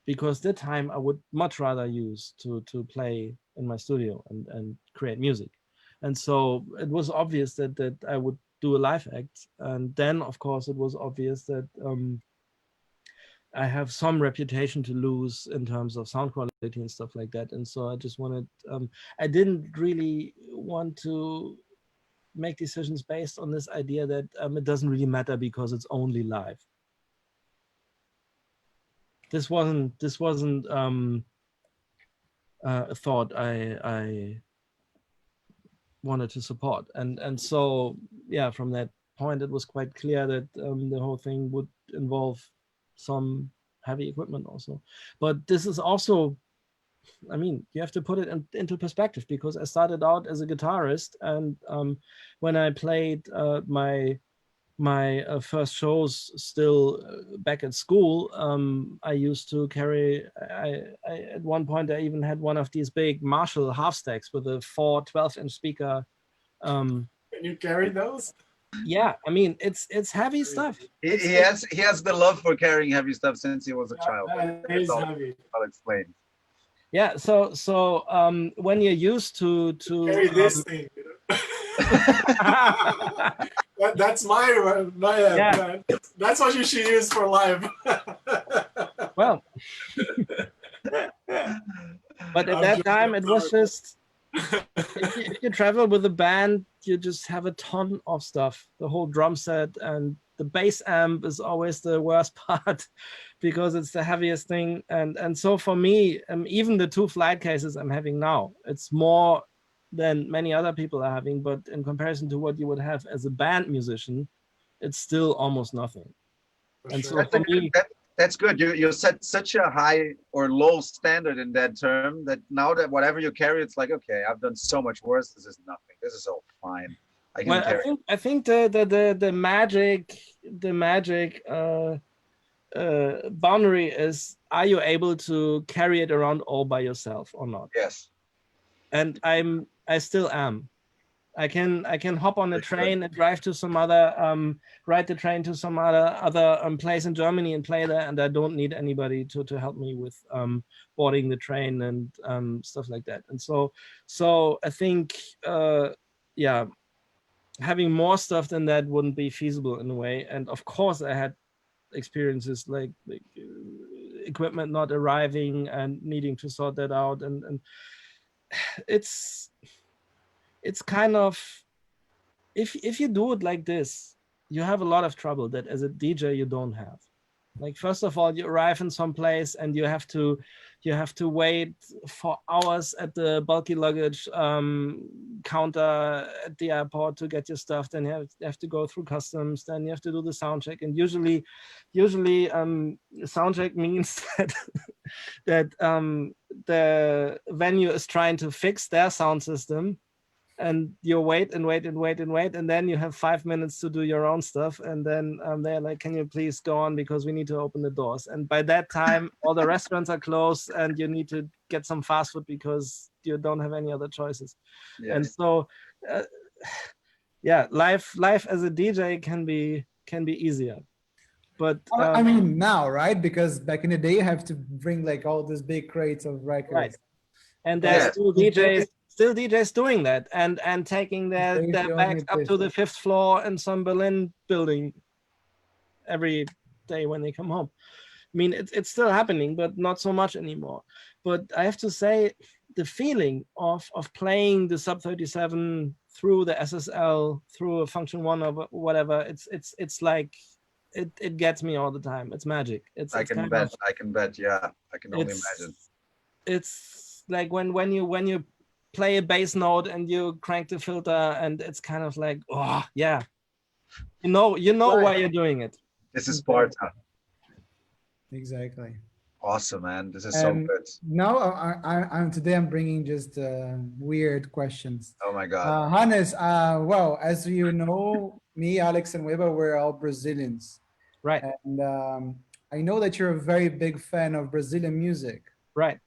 Because the time I would much rather use to play in my studio and create music. And so it was obvious that I would do a live act. And then, of course, it was obvious that I have some reputation to lose in terms of sound quality and stuff like that. And so I just wanted, I didn't really want to make decisions based on this idea that it doesn't really matter because it's only live. This wasn't a thought I wanted to support, and so yeah, from that point it was quite clear that the whole thing would involve some heavy equipment also. But this is also, I mean, you have to put it into perspective, because I started out as a guitarist, and when I played my first shows still back at school, I used to carry, at one point I even had one of these big Marshall half stacks with a 4 12-inch speaker. Can you carry those? Yeah, I mean, it's heavy stuff. He has the love for carrying heavy stuff since he was a child. That is heavy. I'll explain. Yeah, so when you're used to Carry this thing. That's my Yeah. That's what you should use for live. Well, but at that time it was just, if you travel with a band, you just have a ton of stuff. The whole drum set and the bass amp is always the worst part because it's the heaviest thing. And so for me, even the 2 flight cases I'm having now, it's more than many other people are having, but in comparison to what you would have as a band musician, it's still almost nothing. And so for me, that's good. You set such a high or low standard in that term that now that whatever you carry, it's like, okay, I've done so much worse. This is nothing. This is all fine. I can carry. I think the magic boundary is, are you able to carry it around all by yourself or not? Yes. And I still am. I can hop on a train and drive to some other ride the train to some other place in Germany and play there, and I don't need anybody to help me with boarding the train and stuff like that. And so I think yeah, having more stuff than that wouldn't be feasible in a way. And of course I had experiences like equipment not arriving and needing to sort that out, and it's kind of, if you do it like this, you have a lot of trouble that as a DJ you don't have. Like, first of all, you arrive in some place and you have to wait for hours at the bulky luggage counter at the airport to get your stuff. Then you have to go through customs. Then you have to do the sound check. And usually sound check means that the venue is trying to fix their sound system. and you wait and wait and wait and wait, and then you have 5 minutes to do your own stuff, and then they're like, can you please go on because we need to open the doors. And by that time all the restaurants are closed and you need to get some fast food because you don't have any other choices. Yes. And so yeah, life as a DJ can be easier, but I mean now, right? Because back in the day you have to bring like all these big crates of records. right. And there's Yeah. still DJs doing that and taking their bags up to the 5th floor in some Berlin building every day when they come home. I mean, it's still happening, but not so much anymore. But I have to say, the feeling of playing the Sub 37 through the SSL, through a Function One or whatever, it's like it gets me all the time. It's magic. I can bet. Yeah, I can only imagine. It's like when you play a bass note and you crank the filter, and it's kind of like, oh yeah, you know Right. why you're doing it. This is Sparta. Exactly. Awesome, man. This is so good. Now today I'm bringing just weird questions. Oh my God. Hannes, well, as you know, me, Alex, and Weber, we're all Brazilians. Right. And I know that you're a very big fan of Brazilian music. Right.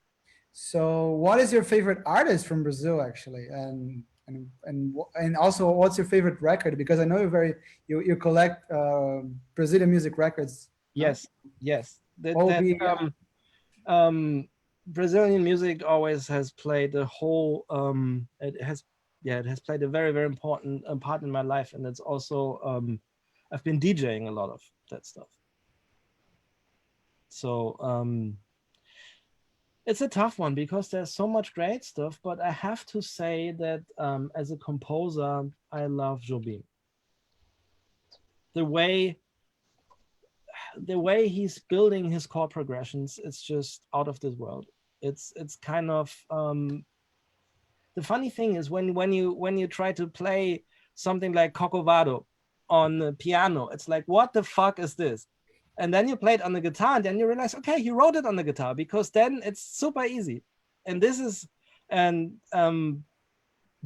So what is your favorite artist from Brazil, actually? And also, what's your favorite record? Because I know you collect Brazilian music records. Yes. Brazilian music always has played a whole it has played a very, very important part in my life, and it's also I've been DJing a lot of that stuff. So it's a tough one because there's so much great stuff, but I have to say that as a composer, I love Jobim. The way he's building his chord progressions, it's just out of this world. It's kind of the funny thing is when you try to play something like Corcovado on the piano, it's like, what the fuck is this? And then you play it on the guitar, and then you realize, okay, he wrote it on the guitar, because then it's super easy. And this is but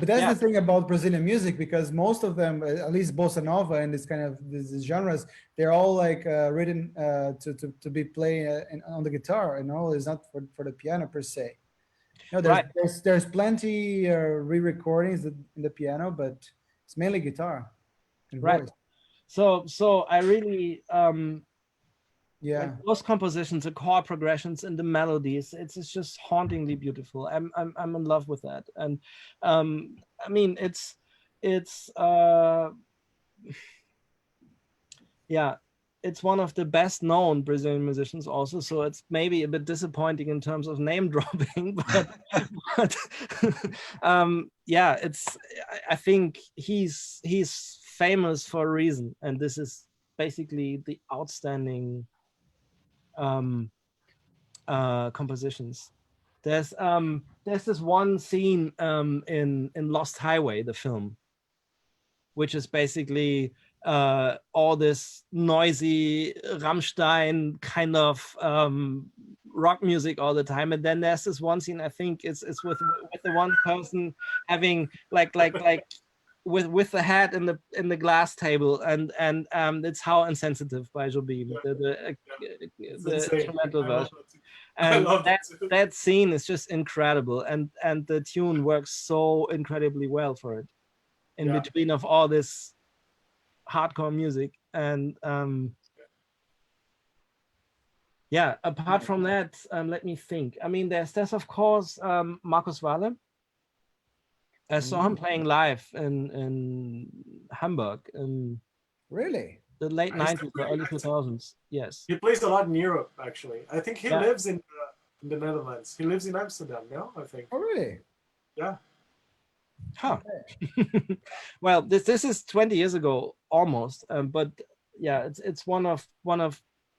that's the thing about Brazilian music, because most of them, at least bossa nova and this kind of these genres, they're all like written to be played on the guitar, and all is not for the piano per se. No, there's plenty re-recordings in the piano, but it's mainly guitar and voice. So I really like those compositions, the chord progressions and the melodies, it's just hauntingly beautiful. I'm in love with that. And I mean, it's one of the best known Brazilian musicians also, so it's maybe a bit disappointing in terms of name dropping, but I think he's famous for a reason, and this is basically the outstanding compositions. There's this one scene in Lost Highway, the film, which is basically all this noisy Rammstein kind of rock music all the time, and then there's this one scene, I think it's with the one person having like with the head in the glass table, and it's How Insensitive by Jobim, the instrumental version. And that scene is just incredible, and the tune works so incredibly well for it, in between of all this hardcore music. And apart from that, let me think. I mean, there's of course Markus Wahle. I saw him playing live in Hamburg in really the late 90s or early 2000s. Yes, he plays a lot in Europe, actually. I think he lives in the Netherlands. He lives in Amsterdam now, I think. Oh, really? Yeah. Huh. Well, this is 20 years ago almost, but yeah, it's one of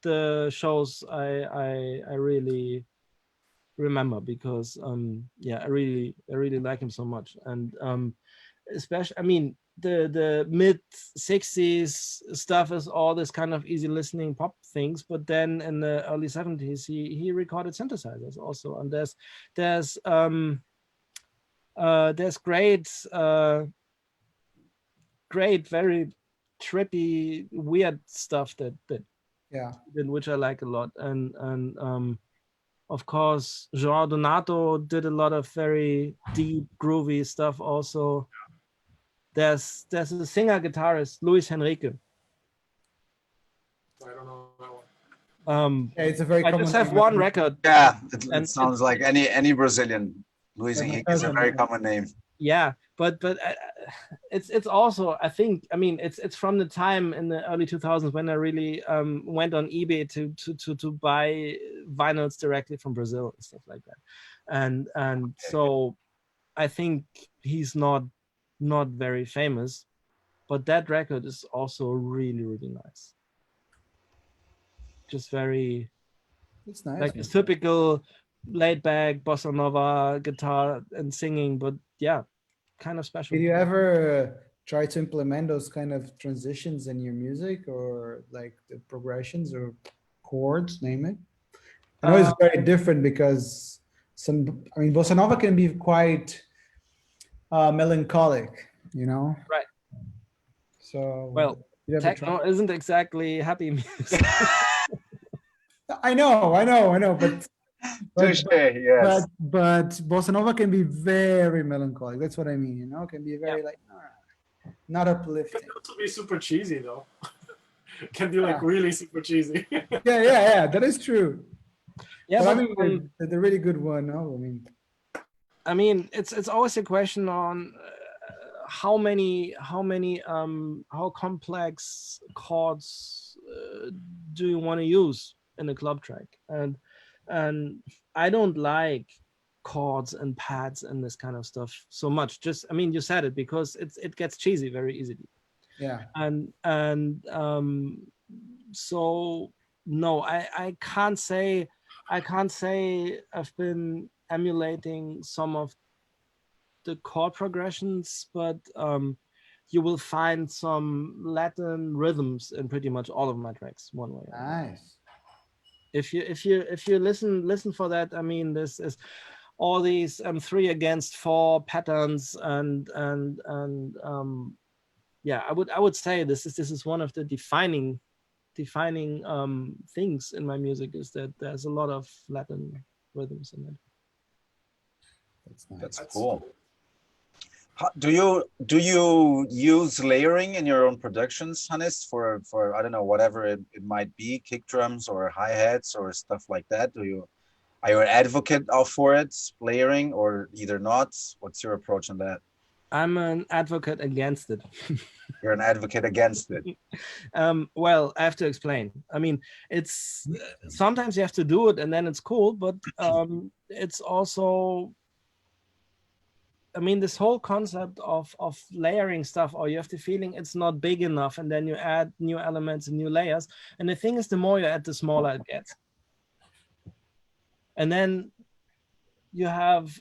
the shows I really remember, because I really like him so much. And especially, I mean, the mid 60s stuff is all this kind of easy listening pop things, but then in the early 70s he recorded synthesizers also. And there's There's great, very trippy, weird stuff that Yeah. which I like a lot, and of course João Donato did a lot of very deep, groovy stuff. Also, there's a singer guitarist, Luis Henrique. I don't know that one. Yeah, it's a very I common just have name. one record. Yeah, And it sounds like any Brazilian. Luis Yeah, my Henrique is a cousin, very yeah. common name. Yeah, but it's also, I think, I mean, it's from the time in the early 2000s when I really went on eBay to buy vinyls directly from Brazil and stuff like that, and so I think he's not very famous, but that record is also really, really nice. Just very It's nice. like man. a typical laid back bossa nova guitar and singing, but yeah, kind of special. Did you ever try to implement those kind of transitions in your music, or like the progressions or chords, name it? I know it's very different because I mean, bossa nova can be quite melancholic, you know? Right. So, Well, you ever techno tried? isn't exactly happy music. I know, but Touche, yes. but bossa nova can be very melancholic. That's what I mean, you know? It can be very like not uplifting. It can also be super cheesy though. It can be like really super cheesy. Yeah, that is true. Yeah, But I but mean, the really good one, no? I mean, it's always a question on how complex chords do you want to use in a club track, and I don't like chords and pads and this kind of stuff so much. Just, I mean, you said it, because it gets cheesy very easily. Yeah. And so no, I can't say I've been emulating some of the chord progressions, but you will find some Latin rhythms in pretty much all of my tracks, one way or another. Nice. If you listen for that, I mean, this is all these 3/4 patterns, and yeah, I would say this is one of the defining things in my music, is that there's a lot of Latin rhythms in it. That's nice. That's cool. Do you use layering in your own productions, Hannes, for I don't know, whatever it might be, kick drums or hi-hats or stuff like that? Are you an advocate for it, layering, or either not? What's your approach on that? I'm an advocate against it. You're an advocate against it. Well, I have to explain. I mean, it's sometimes you have to do it and then it's cool, but it's also, I mean, this whole concept of layering stuff, or you have the feeling it's not big enough, and then you add new elements and new layers. And the thing is, the more you add, the smaller it gets. And then you have,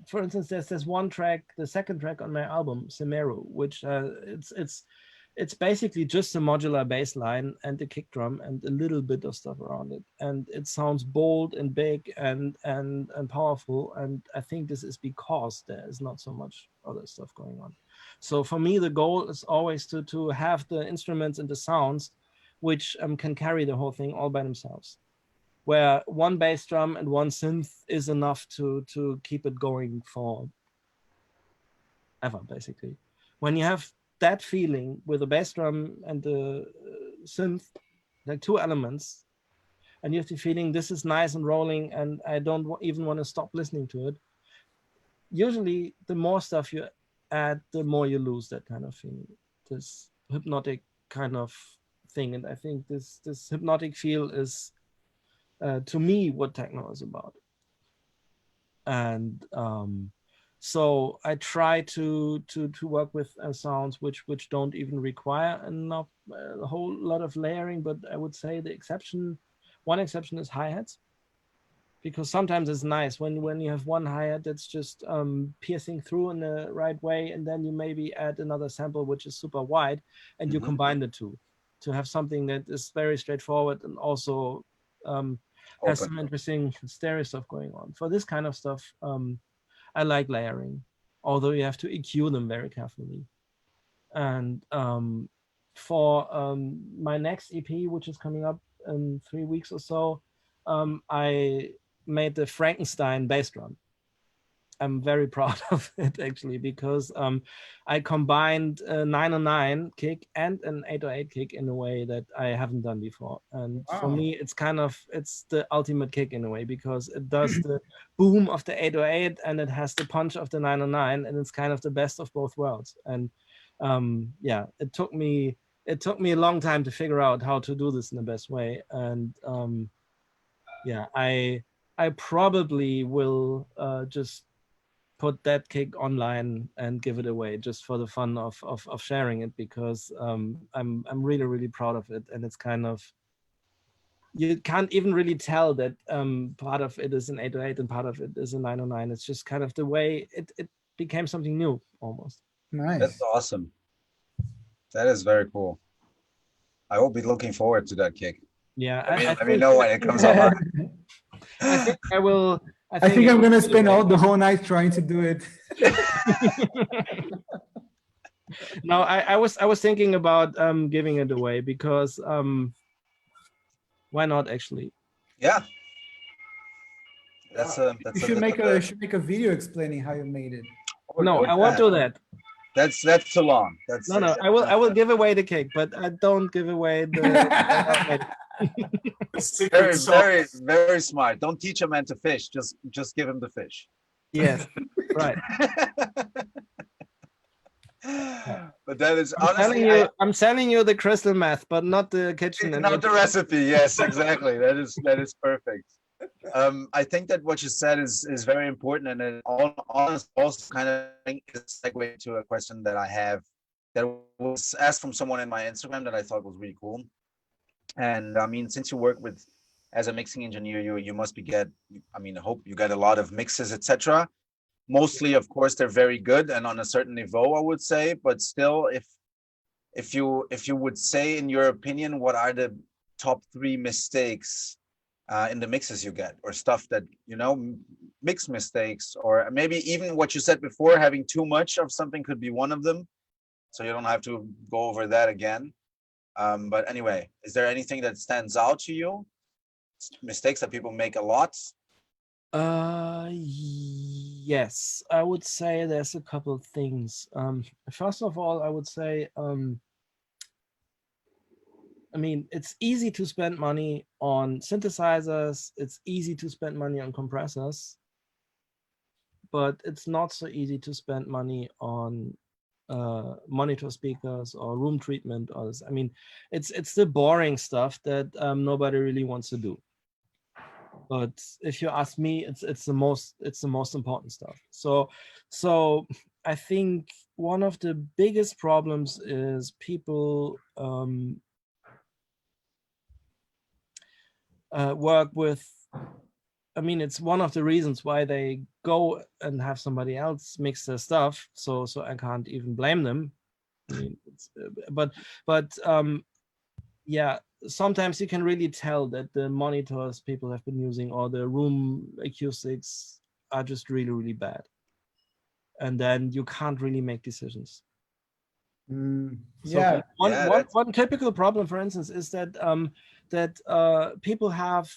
for instance, there's one track, the second track on my album, Semeru, which it's basically just a modular bass line and the kick drum and a little bit of stuff around it, and it sounds bold and big and powerful. And I think this is because there is not so much other stuff going on. So for me, the goal is always to have the instruments and the sounds which can carry the whole thing all by themselves, where one bass drum and one synth is enough to keep it going for ever, basically. When you have that feeling with the bass drum and the synth, like two elements, and you have the feeling this is nice and rolling, and I don't even want to stop listening to it, usually the more stuff you add, the more you lose that kind of feeling, this hypnotic kind of thing. And I think this hypnotic feel is, to me, what techno is about. And so I try to work with sounds which don't even require enough, a whole lot of layering. But I would say one exception is hi-hats, because sometimes it's nice when you have one hi-hat that's just piercing through in the right way, and then you maybe add another sample which is super wide, and you combine the two to have something that is very straightforward and also has some interesting stereo stuff going on. For this kind of stuff, I like layering, although you have to EQ them very carefully. And for my next EP, which is coming up in 3 weeks or so, I made the Frankenstein bass drum. I'm very proud of it actually, because I combined a 909 kick and an 808 kick in a way that I haven't done before. And for me, it's it's the ultimate kick in a way, because it does the boom of the 808 and it has the punch of the 909, and it's kind of the best of both worlds. And yeah, it took me a long time to figure out how to do this in the best way. And yeah, I probably will just put that kick online and give it away just for the fun of sharing it, because I'm really, really proud of it. And it's kind of, you can't even really tell that part of it is an 808 and part of it is a 909. It's just kind of the way it became something new almost. Nice. That's awesome. That is very cool. I will be looking forward to that kick. Yeah, Let me know when it comes online. I think I will. I think I'm gonna spend the whole night trying to do it. No, I was thinking about giving it away, because why not actually? Yeah. That's You should make a video explaining how you made it. No, I won't do that. That's too long. That's No. I will give away the cake, but I don't give away the. Very, very smart. Don't teach a man to fish. Just give him the fish. Yes, right. But that is honestly, I'm selling you the crystal meth, but not the kitchen. Not the recipe. Yes, exactly. That is perfect. I think that what you said is very important, and it also kind of is a segue to a question that I have that was asked from someone in my Instagram that I thought was really cool. And I mean, since you work with as a mixing engineer, you must I hope you get a lot of mixes, etc. Mostly, of course, they're very good and on a certain niveau, I would say. But still, if you would say, in your opinion, what are the top 3 mistakes in the mixes you get, or stuff that, mix mistakes, or maybe even what you said before, having too much of something could be one of them. So you don't have to go over that again. But anyway, is there anything that stands out to you? Mistakes that people make a lot? Yes, I would say there's a couple of things. First of all, I would say, I mean, it's easy to spend money on synthesizers. It's easy to spend money on compressors, but it's not so easy to spend money on monitor speakers or room treatment. Or this. I mean, it's the boring stuff that nobody really wants to do. But if you ask me, it's the most important stuff. So I think one of the biggest problems is people work with. I mean, it's one of the reasons why they go and have somebody else mix their stuff. So I can't even blame them. I mean, but yeah, sometimes you can really tell that the monitors people have been using or the room acoustics are just really, really bad. And then you can't really make decisions. Yeah. So one typical problem, for instance, is that people have,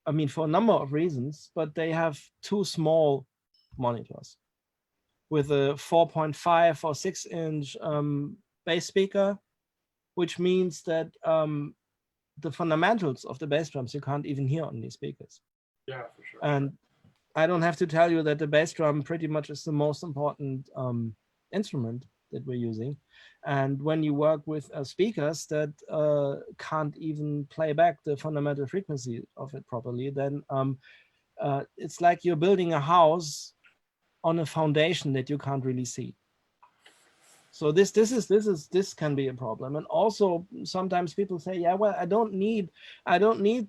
I mean, for a number of reasons, but they have too small monitors with a 4.5 or 6-inch bass speaker, which means that the fundamentals of the bass drums you can't even hear on these speakers. Yeah, for sure. And I don't have to tell you that the bass drum pretty much is the most important instrument that we're using. And when you work with speakers that can't even play back the fundamental frequency of it properly, then it's like you're building a house on a foundation that you can't really see. So this can be a problem. And also sometimes people say, yeah, well, I don't need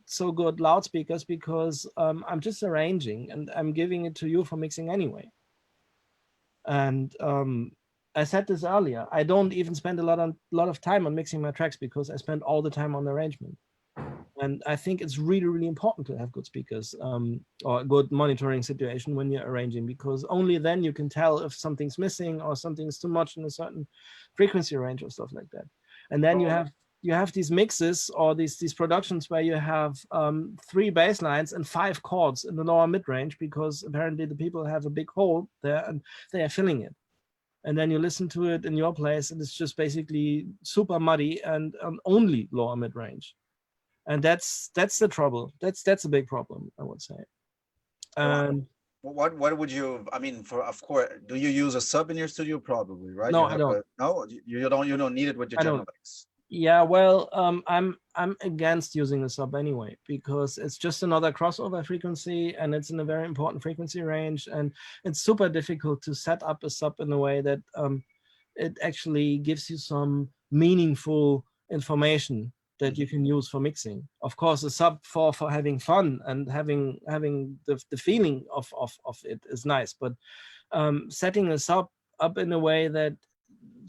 so good loudspeakers because I'm just arranging and I'm giving it to you for mixing anyway. And I said this earlier, I don't even spend a lot of time on mixing my tracks because I spend all the time on arrangement. And I think it's really, really important to have good speakers or a good monitoring situation when you're arranging, because only then you can tell if something's missing or something's too much in a certain frequency range or stuff like that. And then you have these mixes or these productions where you have 3 bass lines and 5 chords in the lower mid range, because apparently the people have a big hole there and they are filling it. And then you listen to it in your place and it's just basically super muddy and only lower mid range. And that's the trouble. That's a big problem, I would say. And what would you? I mean, of course, do you use a sub in your studio? Probably, right? No, I don't. No, you don't need it with your Genelecs. Yeah, well, I'm against using a sub anyway, because it's just another crossover frequency and it's in a very important frequency range, and it's super difficult to set up a sub in a way that it actually gives you some meaningful information that you can use for mixing. Of course, a sub for having fun and having the feeling of it is nice, but setting a sub up in a way that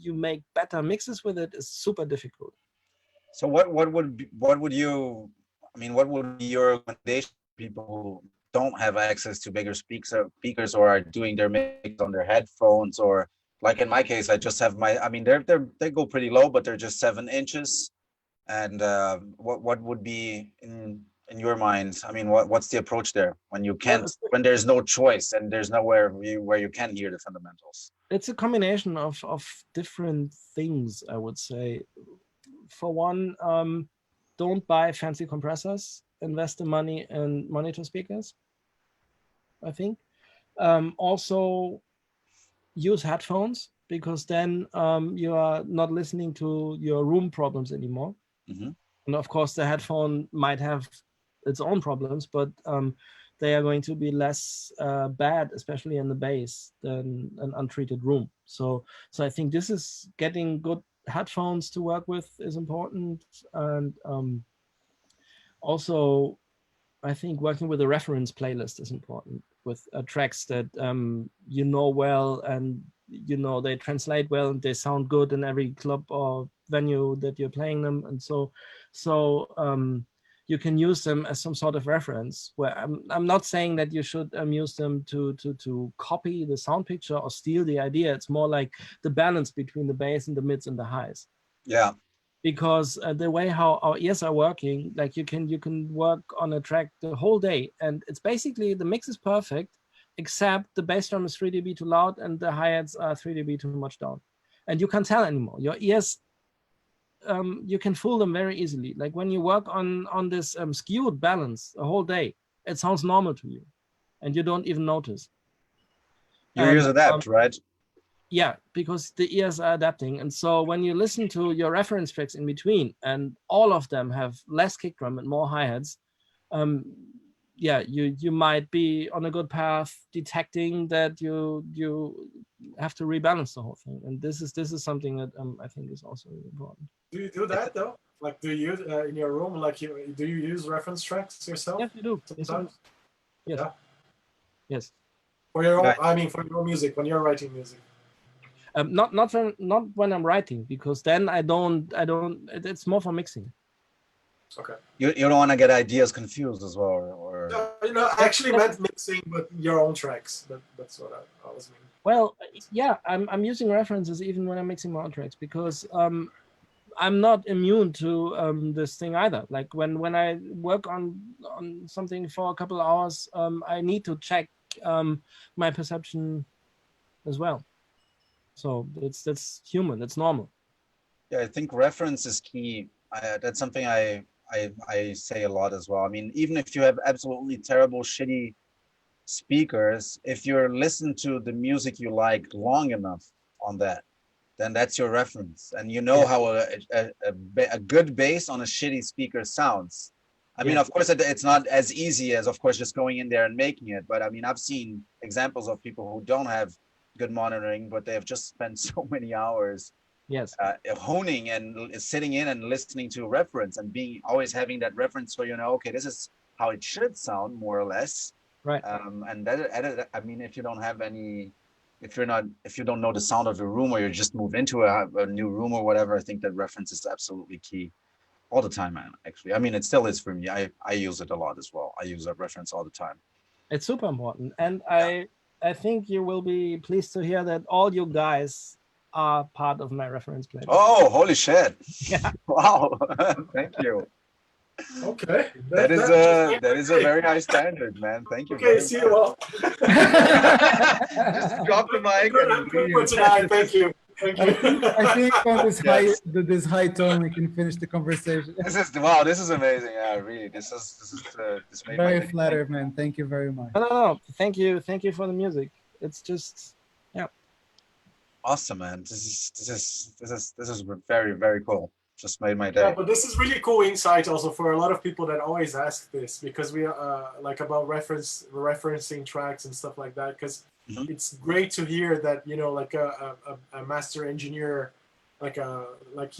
you make better mixes with it is super difficult. So what would be your recommendation to people who don't have access to bigger speakers or are doing their mix on their headphones, or like in my case, I just have my, I mean, they go pretty low, but they're just 7 inches. And what would be in your mind? I mean, what's the approach there when you can't, when there's no choice and there's nowhere where you can hear the fundamentals? It's a combination of different things, I would say. For one, don't buy fancy compressors. Invest the money in monitor speakers, I think. Also, use headphones, because then you are not listening to your room problems anymore. Mm-hmm. And of course, the headphone might have its own problems, but they are going to be less bad, especially in the bass, than an untreated room. So I think this is getting good headphones to work with is important. And also, I think working with a reference playlist is important, with tracks that you know well, and you know they translate well and they sound good in every club or venue that you're playing them. And so you can use them as some sort of reference, where I'm not saying that you should use them to copy the sound picture or steal the idea. It's more like the balance between the bass and the mids and the highs. Yeah. Because the way how our ears are working, like you can work on a track the whole day, and it's basically the mix is perfect, except the bass drum is 3 dB too loud and the hi-hats are 3 dB too much down, and you can't tell anymore. Your ears, you can fool them very easily. Like when you work on this skewed balance the whole day, it sounds normal to you, and you don't even notice. Your ears adapt, right? Yeah, because the ears are adapting. And so when you listen to your reference tracks in between, and all of them have less kick drum and more hi-hats, yeah, you might be on a good path detecting that you have to rebalance the whole thing. And this is something that I think is also really important. Do you do that though? Like, do you in your room, like, do you use reference tracks yourself? Yes, you do. Sometimes? Yes. Yeah. Yes. For your own, I mean, for your music, when you're writing music. Not when I'm writing, because then I don't. It's more for mixing. Okay. You don't want to get ideas confused as well, or No, I actually meant mixing, but your own tracks. That's what I was meaning. Well, yeah, I'm using references even when I'm mixing my own tracks, because I'm not immune to this thing either. Like when I work on something for a couple of hours, I need to check my perception as well. So that's human, that's normal. Yeah, I think reference is key. That's something I say a lot as well. I mean, even if you have absolutely terrible, shitty speakers, if you're listening to the music you like long enough on that, then that's your reference, and you know how a good bass on a shitty speaker sounds. I mean, of course, it's not as easy as, of course, just going in there and making it. But I mean, I've seen examples of people who don't have good monitoring, but they have just spent so many hours honing and sitting in and listening to a reference and always having that reference where, you know, okay, this is how it should sound more or less. Right. And that, I mean, if you don't have any, if you don't know the sound of your room, or you just move into a new room or whatever, I think that reference is absolutely key. all the time, man. Actually, I mean, it still is for me. I use it a lot as well. I use that reference all the time. It's super important, and I think you will be pleased to hear that all you guys are part of my reference playlist. Oh, holy shit! Yeah. Wow, thank you. Okay. That is a very high standard, man. Thank you. Okay, very see much. you all. Just drop the mic and Good for tonight. Thank you. Thank you. I think on this Yes. this high tone we can finish the conversation. This is wow. This is amazing. Yeah, really. This made my Very day. flattered, man. Thank you very much. No. Thank you for the music. It's just, yeah. Awesome, man. This is very, very cool. Just made my day. Yeah, but this is really cool insight also for a lot of people that always ask this, because we like about referencing tracks and stuff like that, because it's great to hear that, you know, like a master engineer like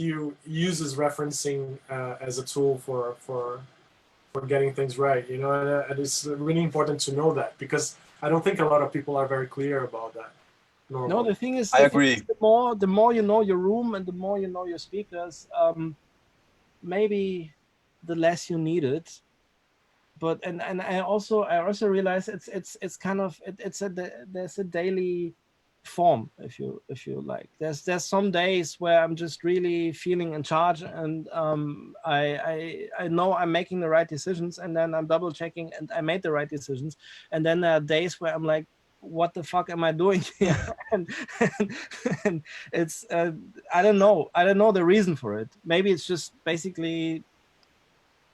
you uses referencing as a tool for getting things right, you know, and it's really important to know that, because I don't think a lot of people are very clear about that. No, the thing is, I agree. The more you know your room and the more you know your speakers, maybe the less you need it. But and I also realize it's kind of there's a daily form, if you like. There's some days where I'm just really feeling in charge, and I know I'm making the right decisions, and then I'm double checking and I made the right decisions, and then there are days where I'm like, what the fuck am I doing here? and it's I don't know the reason for it. Maybe it's just basically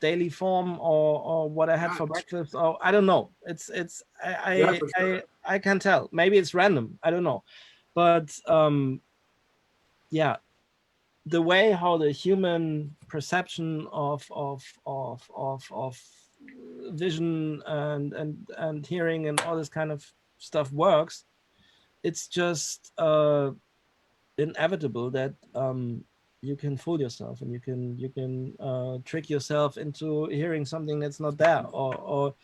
daily form or what I had for breakfast, or I don't know. I can't tell. Maybe it's random. I don't know. But yeah, the way how the human perception of vision and hearing and all this kind of stuff works, it's just inevitable that you can fool yourself, and you can trick yourself into hearing something that's not there, or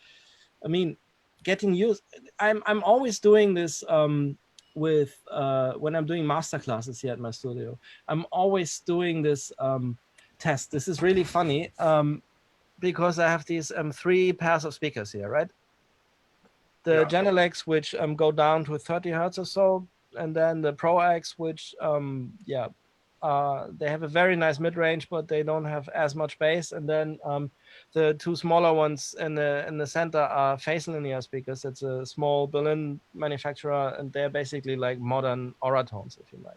I mean, getting used. I'm always doing this with when I'm doing master classes here at my studio. I'm always doing this test. This is really funny because I have these 3 pairs of speakers here, right? The Genelecs, which go down to 30 hertz or so, and then the Pro X, which they have a very nice mid-range, but they don't have as much bass. And then the 2 smaller ones in the center are phase linear speakers. It's a small Berlin manufacturer, and they're basically like modern Oratones, if you like.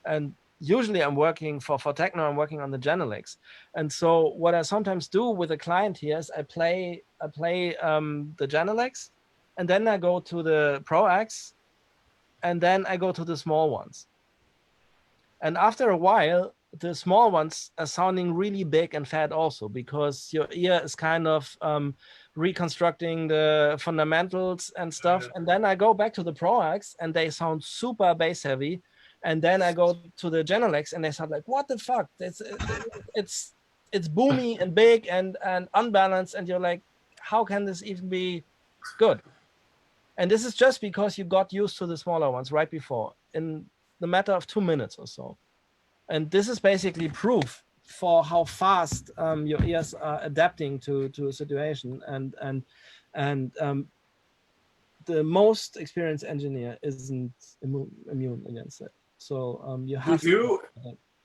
And usually I'm working for techno, I'm working on the Genelecs. And so what I sometimes do with a client here is I play the Genelecs, and then I go to the Pro X, and then I go to the small ones. And after a while, the small ones are sounding really big and fat also, because your ear is kind of reconstructing the fundamentals and stuff. And then I go back to the Pro X, and they sound super bass heavy. And then I go to the Genelecs, and they sound like, what the fuck? It's boomy and big and unbalanced. And you're like, how can this even be good? And this is just because you got used to the smaller ones right before, in the matter of 2 minutes or so. And this is basically proof for how fast your ears are adapting to a situation. And the most experienced engineer isn't immune against it. So you have to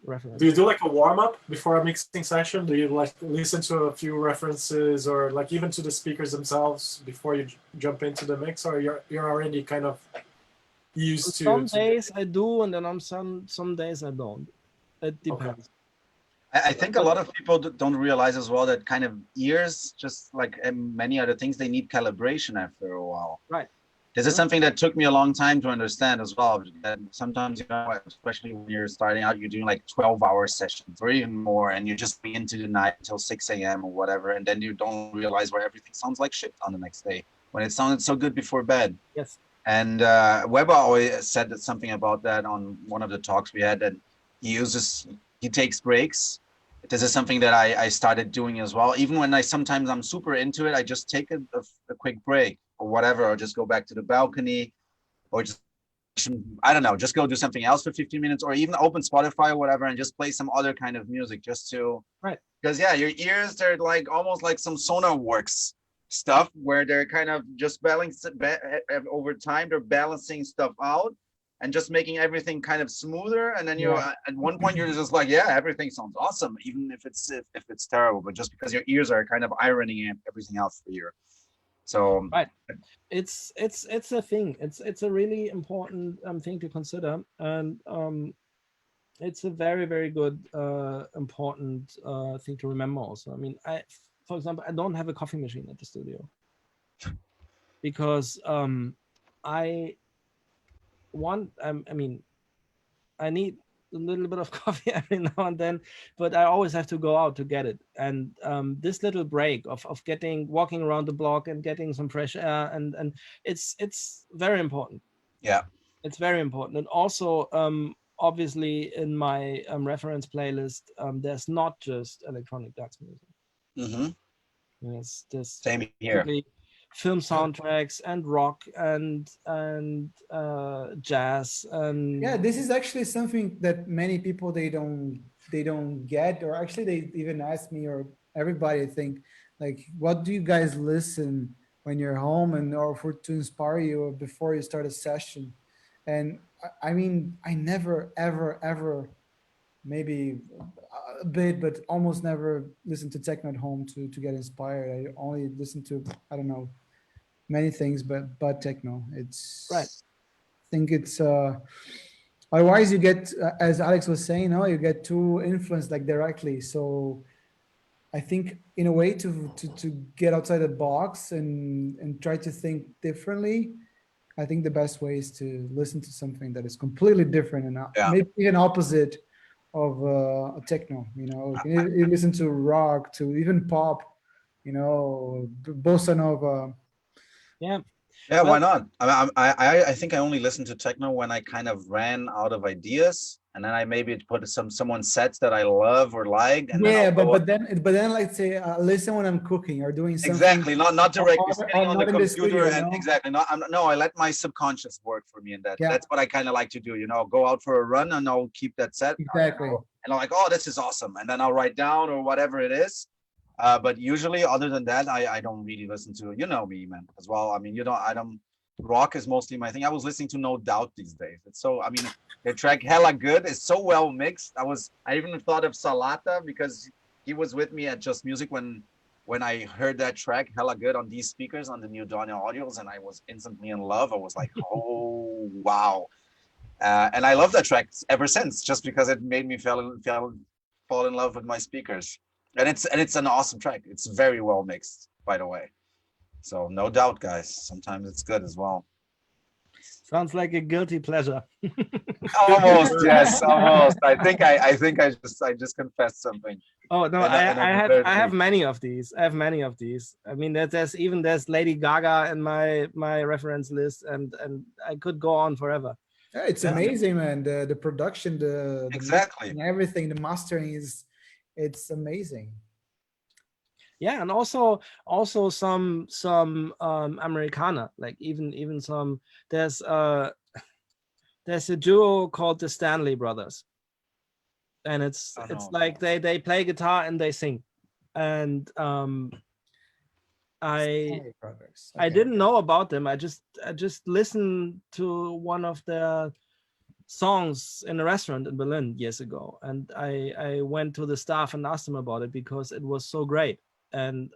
reference. Do you do like a warm-up before a mixing session? Do you like listen to a few references, or like even to the speakers themselves before you jump into the mix, or you're already kind of used to? Some days I do, and then on some days I don't. It depends. I think a lot of people don't realize as well that kind of ears, just like many other things, they need calibration after a while. Right. This is something that took me a long time to understand as well. That sometimes, you know, especially when you're starting out, you're doing like 12-hour sessions or even more, and you're just into the night until 6 a.m. or whatever, and then you don't realize where everything sounds like shit on the next day when it sounded so good before bed. Yes. And Weber always said that something about that on one of the talks we had, that he takes breaks. This is something that I started doing as well. Even when sometimes I'm super into it, I just take a quick break or whatever, or just go back to the balcony, or just I don't know, just go do something else for 15 minutes, or even open Spotify or whatever and just play some other kind of music just to, Right. Because yeah, your ears, they're like almost like some sonar works stuff where they're kind of just balancing over time, they're balancing stuff out and just making everything kind of smoother. And then you at one point you're just like, yeah, everything sounds awesome, even if it's terrible, but just because your ears are kind of ironing everything else for you. So right, it's a thing. It's a really important thing to consider, and it's a very, very good important thing to remember also. I mean, for example, I don't have a coffee machine at the studio because I mean, I need a little bit of coffee every now and then, but I always have to go out to get it. And this little break of walking around the block and getting some fresh air, and it's very important. Yeah, it's very important. And also, obviously, in my reference playlist, there's not just electronic dance music. There's same here. Film soundtracks and rock and jazz and yeah, this is actually something that many people they don't get, or actually they even ask me, or everybody, I think, like, what do you guys listen when you're home and or for to inspire you or before you start a session? And I mean, I never ever maybe a bit, but almost never listen to techno at home to get inspired. I only listen to, I don't know, many things, but techno. It's right. I think it's otherwise you get, as Alex was saying, no, you get too influenced like directly. So I think in a way to get outside the box and try to think differently, I think the best way is to listen to something that is completely different and maybe even opposite of techno. You know, you listen to rock, to even pop, you know, bossa nova. Yeah. Yeah, why not? I think I only listened to techno when I kind of ran out of ideas, and then I maybe put someone's sets that I love or like. And yeah, but then like say listen when I'm cooking or doing something. Exactly, not directly sitting on the computer studio, and exactly. No, I let my subconscious work for me, and that's what I kind of like to do. You know, go out for a run and I'll keep that set. Exactly. And I'm like, oh, this is awesome, and then I'll write down or whatever it is. But usually, other than that, I don't really listen to, you know me, man, as well. I mean, I don't, rock is mostly my thing. I was listening to No Doubt these days. It's so, I mean, the track Hella Good is so well mixed. I even thought of Salata because he was with me at Just Music when I heard that track Hella Good on these speakers on the new Donia audios, and I was instantly in love. I was like, oh, wow. And I love that track ever since, just because it made me fall in love with my speakers. And it's an awesome track. It's very well mixed, by the way. So No Doubt, guys. Sometimes it's good as well. Sounds like a guilty pleasure. Almost, yes, almost. I think I just confessed something. Oh no, I have many of these. I mean, there's Lady Gaga in my reference list, and I could go on forever. Yeah, it's amazing, man. The production, the exactly everything, the mastering it's amazing. Yeah, and also some Americana, like even some there's a duo called the Stanley Brothers, and it's like they play guitar and they sing, and I didn't know about them. I just listened to one of their songs in a restaurant in Berlin years ago, and I went to the staff and asked them about it because it was so great. And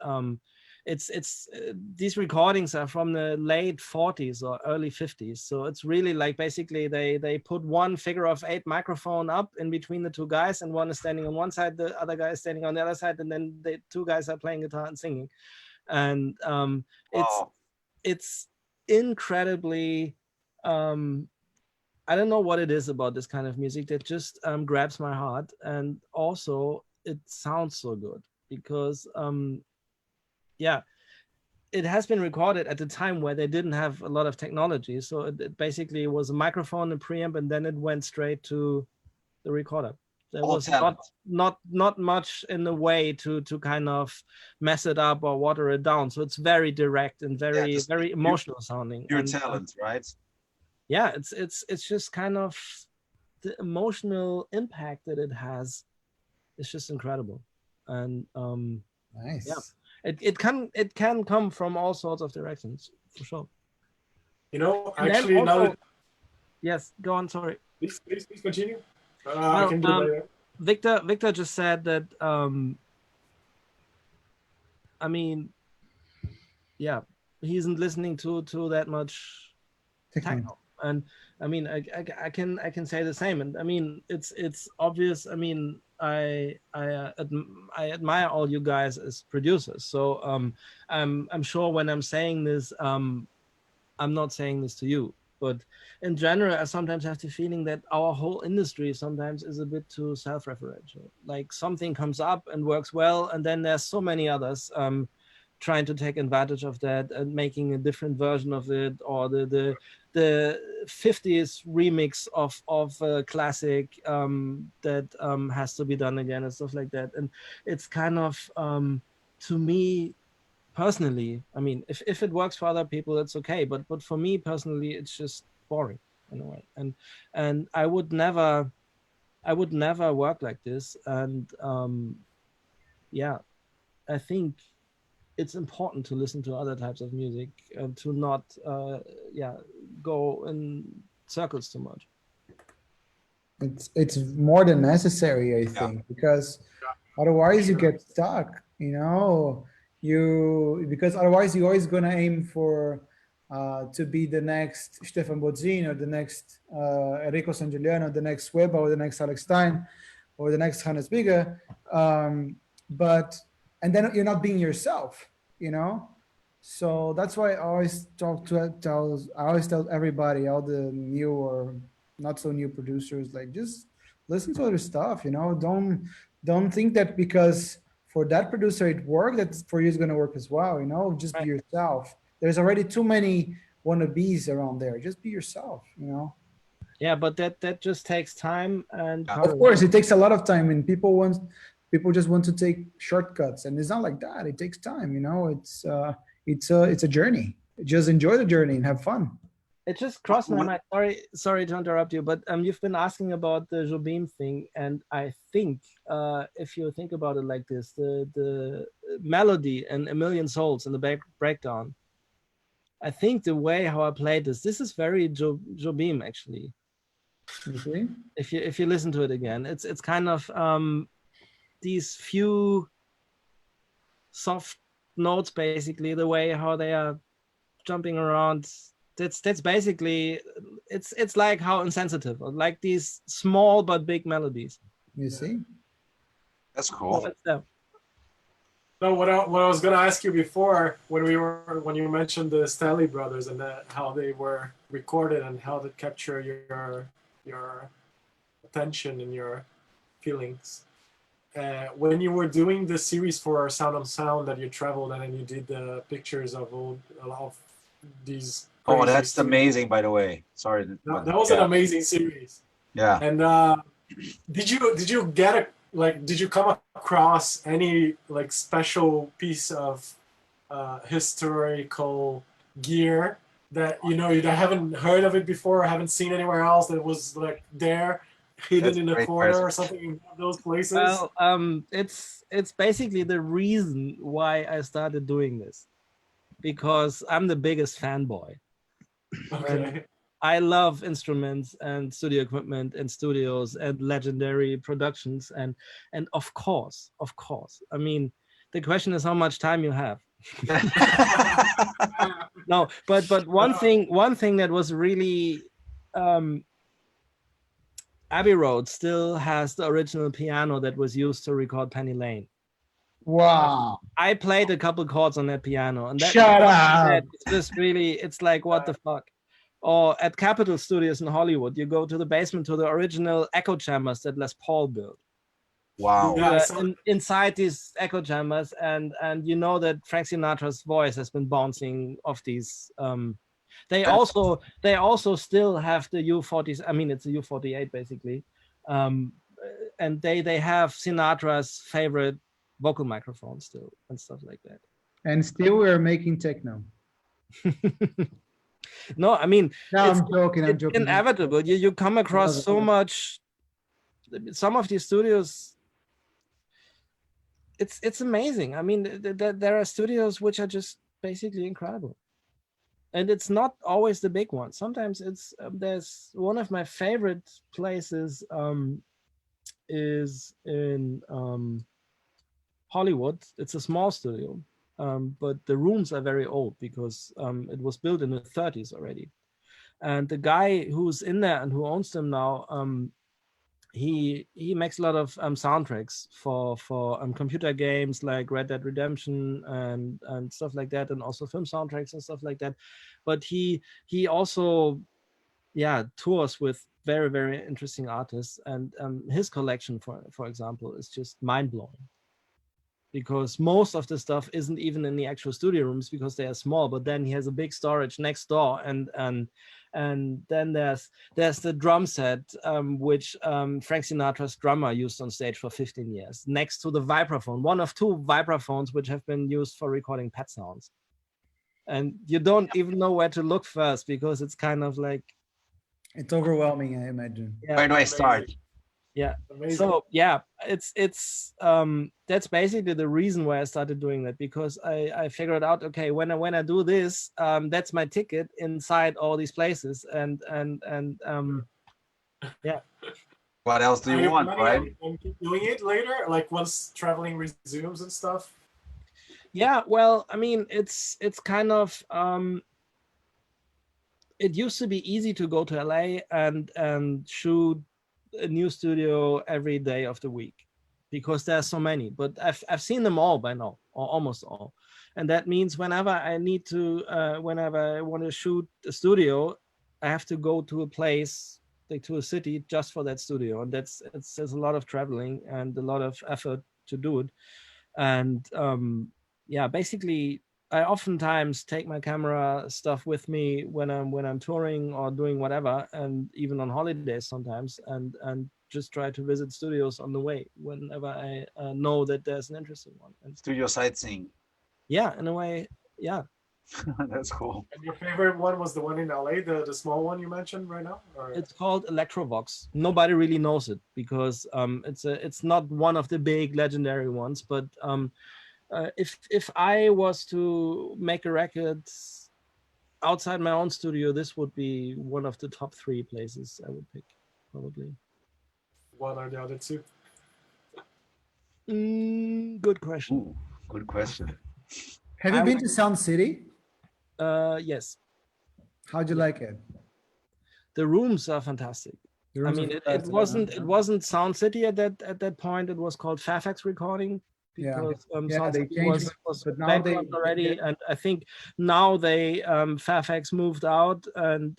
it's these recordings are from the late 40s or early 50s, so it's really like basically they put one figure of 8 microphone up in between the two guys, and one is standing on one side, the other guy is standing on the other side, and then the two guys are playing guitar and singing. And it's incredibly I don't know what it is about this kind of music that just grabs my heart, and also it sounds so good because yeah, it has been recorded at a time where they didn't have a lot of technology, so it basically was a microphone, a preamp, and then it went straight to the recorder. There was not much in the way to kind of mess it up or water it down, so it's very direct and very emotional sounding. Pure talent, right? yeah, it's just kind of the emotional impact that it has is just incredible. And Nice. yeah, it can come from all sorts of directions for sure. You know, And then actually, now also, that yes, go on. Sorry. please continue. I Well, can do it later. Victor just said that. I mean, yeah, he isn't listening to that much techno, and I mean, I can say the same. And I mean, it's obvious. I mean, I admire all you guys as producers. So I'm sure when I'm saying this, I'm not saying this to you. But in general, I sometimes have the feeling that our whole industry sometimes is a bit too self-referential. Like something comes up and works well, and then there's so many others trying to take advantage of that and making a different version of it, or the 50s remix of a classic that has to be done again and stuff like that. And it's kind of to me personally, I mean, if it works for other people, it's okay. But for me personally, it's just boring in a way. And I would never work like this. And yeah, I think it's important to listen to other types of music and to not go in circles too much. It's more than necessary, I think, because otherwise you get stuck, you know. Because otherwise you're always gonna aim for to be the next Stefan Bodzin or the next Enrico San Giuliano, the next Weba or the next Alex Stein or the next Hannes Bieger, and then you're not being yourself, you know. So that's why I always tell everybody, all the new or not so new producers, like, just listen to other stuff, you know. Don't think that because for that producer it worked, that for you is going to work as well, you know. Just be yourself. There's already too many wannabes around there. Just be yourself, you know. Yeah, but that just takes time, and of course it takes a lot of time, and people just want to take shortcuts, and it's not like that. It takes time, you know. It's a journey. Just enjoy the journey and have fun. It just crossed my mind. Sorry to interrupt you, but you've been asking about the Jobim thing, and I think if you think about it like this, the melody and A Million Souls in the breakdown, I think the way how I played this is very Jobim actually. Okay. If you listen to it again, it's kind of these few soft notes, basically the way how they are jumping around. That's basically it's like how Insensitive, or like these small but big melodies. You see, that's cool. No, what I was gonna ask you before, when you mentioned the Stanley Brothers and how they were recorded and how they capture your attention and your feelings. When you were doing the series for Sound on Sound that you traveled and then you did the pictures of these. Oh, that's amazing, by the way. Sorry. That was an amazing series. Yeah. And did you come across any like special piece of historical gear that you haven't heard of it before or haven't seen anywhere else, that was like there hidden in a corner or something in those places? Well, it's basically the reason why I started doing this, because I'm the biggest fanboy. Okay. I love instruments and studio equipment and studios and legendary productions, and of course, I mean, the question is how much time you have. No, but one thing that was really Abbey Road still has the original piano that was used to record Penny Lane. Wow. I played a couple chords on that piano, and shut up. It's just really, it's like, what the fuck. Or at Capitol Studios in Hollywood, you go to the basement to the original echo chambers that Les Paul built. Wow. Yeah, inside these echo chambers, and you know that Frank Sinatra's voice has been bouncing off these. They also still have the U40s. I mean, it's a U48 basically, and they have Sinatra's favorite vocal microphone still and stuff like that. And still we're making techno. No, I mean, No, it's, I'm joking. I'm it's joking. inevitable. You come across so much. Some of these studios, it's amazing. I mean, there are studios which are just basically incredible, and it's not always the big ones. Sometimes it's there's one of my favorite places is in Hollywood. It's a small studio, but the rooms are very old because it was built in the 30s already. And the guy who's in there and who owns them now, he makes a lot of soundtracks for computer games like Red Dead Redemption and stuff like that, and also film soundtracks and stuff like that. But he also tours with very, very interesting artists, and his collection, for example, is just mind-blowing, because most of the stuff isn't even in the actual studio rooms because they are small, but then he has a big storage next door, and then there's the drum set which Frank Sinatra's drummer used on stage for 15 years next to the vibraphone, one of two vibraphones which have been used for recording pet sounds, and you don't even know where to look first because it's kind of like, It's overwhelming, I imagine. Where do I start? Yeah. Amazing. So yeah, it's that's basically the reason why I started doing that, because I figured out, okay, when I do this, that's my ticket inside all these places, and yeah. What else do Are you you want, right? planning on keep doing it later, like once traveling resumes and stuff? Yeah, well, I mean, it's kind of it used to be easy to go to LA and shoot a new studio every day of the week because there are so many, but I've seen them all by now, or almost all. And that means whenever I need to, whenever I want to shoot a studio, I have to go to a place, like to a city, just for that studio. And there's a lot of traveling and a lot of effort to do it. And yeah, basically, I oftentimes take my camera stuff with me when I'm touring or doing whatever, and even on holidays sometimes, and just try to visit studios on the way whenever I know that there's an interesting one. And Studio sightseeing. yeah, in a way, yeah. That's cool. And your favorite one was the one in LA, the small one you mentioned right now? Or? It's called Electrovox. Nobody really knows it because it's not one of the big legendary ones, but if I was to make a record outside my own studio, this would be one of the top 3 places I would pick, probably. What are the other two? Good question. Ooh, good question. Have you been to Sound City? Yes. How'd you like it? The rooms are fantastic. The I rooms mean, are it fantastic, wasn't Sound City at that point. It was called Fairfax Recording because Yeah, Sound they City changed, was but now bankrupt already, and I think now they Fairfax moved out, and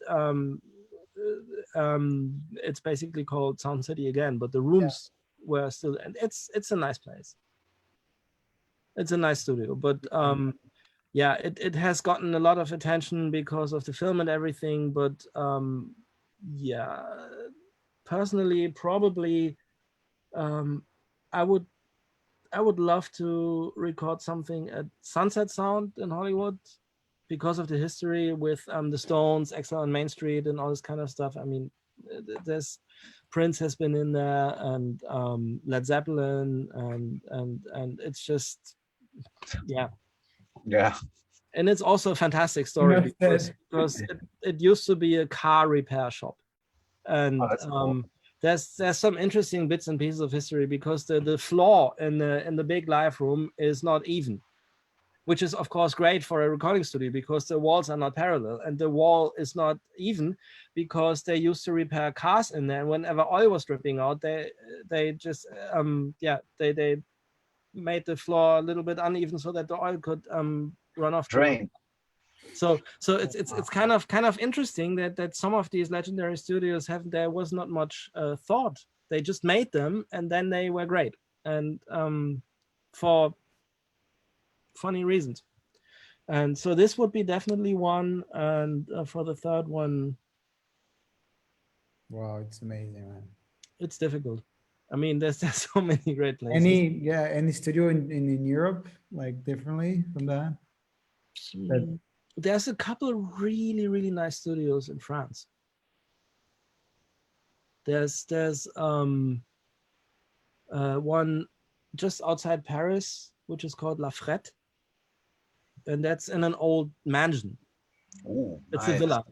it's basically called Sound City again. But the rooms were still, and it's a nice place. It's a nice studio, but yeah, it has gotten a lot of attention because of the film and everything. But yeah, personally, probably I would love to record something at Sunset Sound in Hollywood because of the history with the Stones, Exile on Main Street, and all this kind of stuff. I mean, there's Prince has been in there, and Led Zeppelin, and it's just, yeah. And it's also a fantastic story because it used to be a car repair shop, and cool. there's some interesting bits and pieces of history because the floor in the big live room is not even, which is of course great for a recording studio because the walls are not parallel, and the wall is not even because they used to repair cars in there. And whenever oil was dripping out, they just they made the floor a little bit uneven so that the oil could run off drain. So it's kind of interesting that some of these legendary studios there was not much thought. They just made them, and then they were great, and for funny reasons. And so this would be definitely one. And for the third one, wow, it's amazing, man. It's difficult. I mean, there's so many great places. Any studio in Europe, like differently from that? there's a couple of really nice studios in France. There's one just outside Paris, which is called La Frette, and that's in an old mansion. Ooh, It's nice. a villa,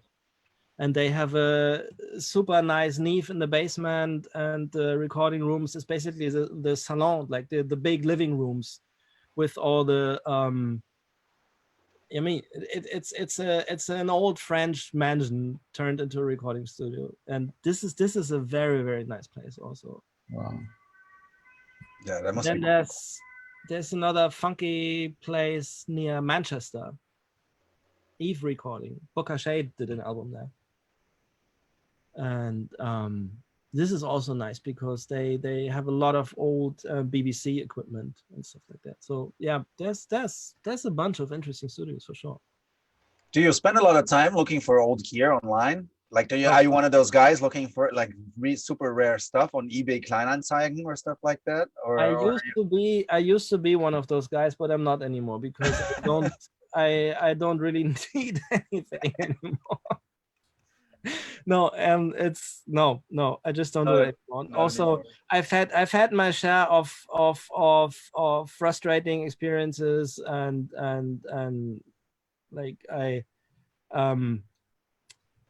and they have a super nice nave in the basement, and the recording rooms is basically the salon, like the big living rooms with all the I mean, it's an old French mansion turned into a recording studio, and this is a very nice place also. Wow. Yeah, that must Then be. there's another funky place near Manchester, Eve Recording. Booker Shade did an album there, and this is also nice because they have a lot of old BBC equipment and stuff like that. So yeah, there's a bunch of interesting studios for sure. Do you spend a lot of time looking for old gear online? Like, are you one of those guys looking for like super rare stuff on eBay Kleinanzeigen or stuff like that? Or I used to be one of those guys, but I'm not anymore because I don't really need anything anymore. No, it's no, I just don't do it anymore. Also, anymore. I've had my share of frustrating experiences and like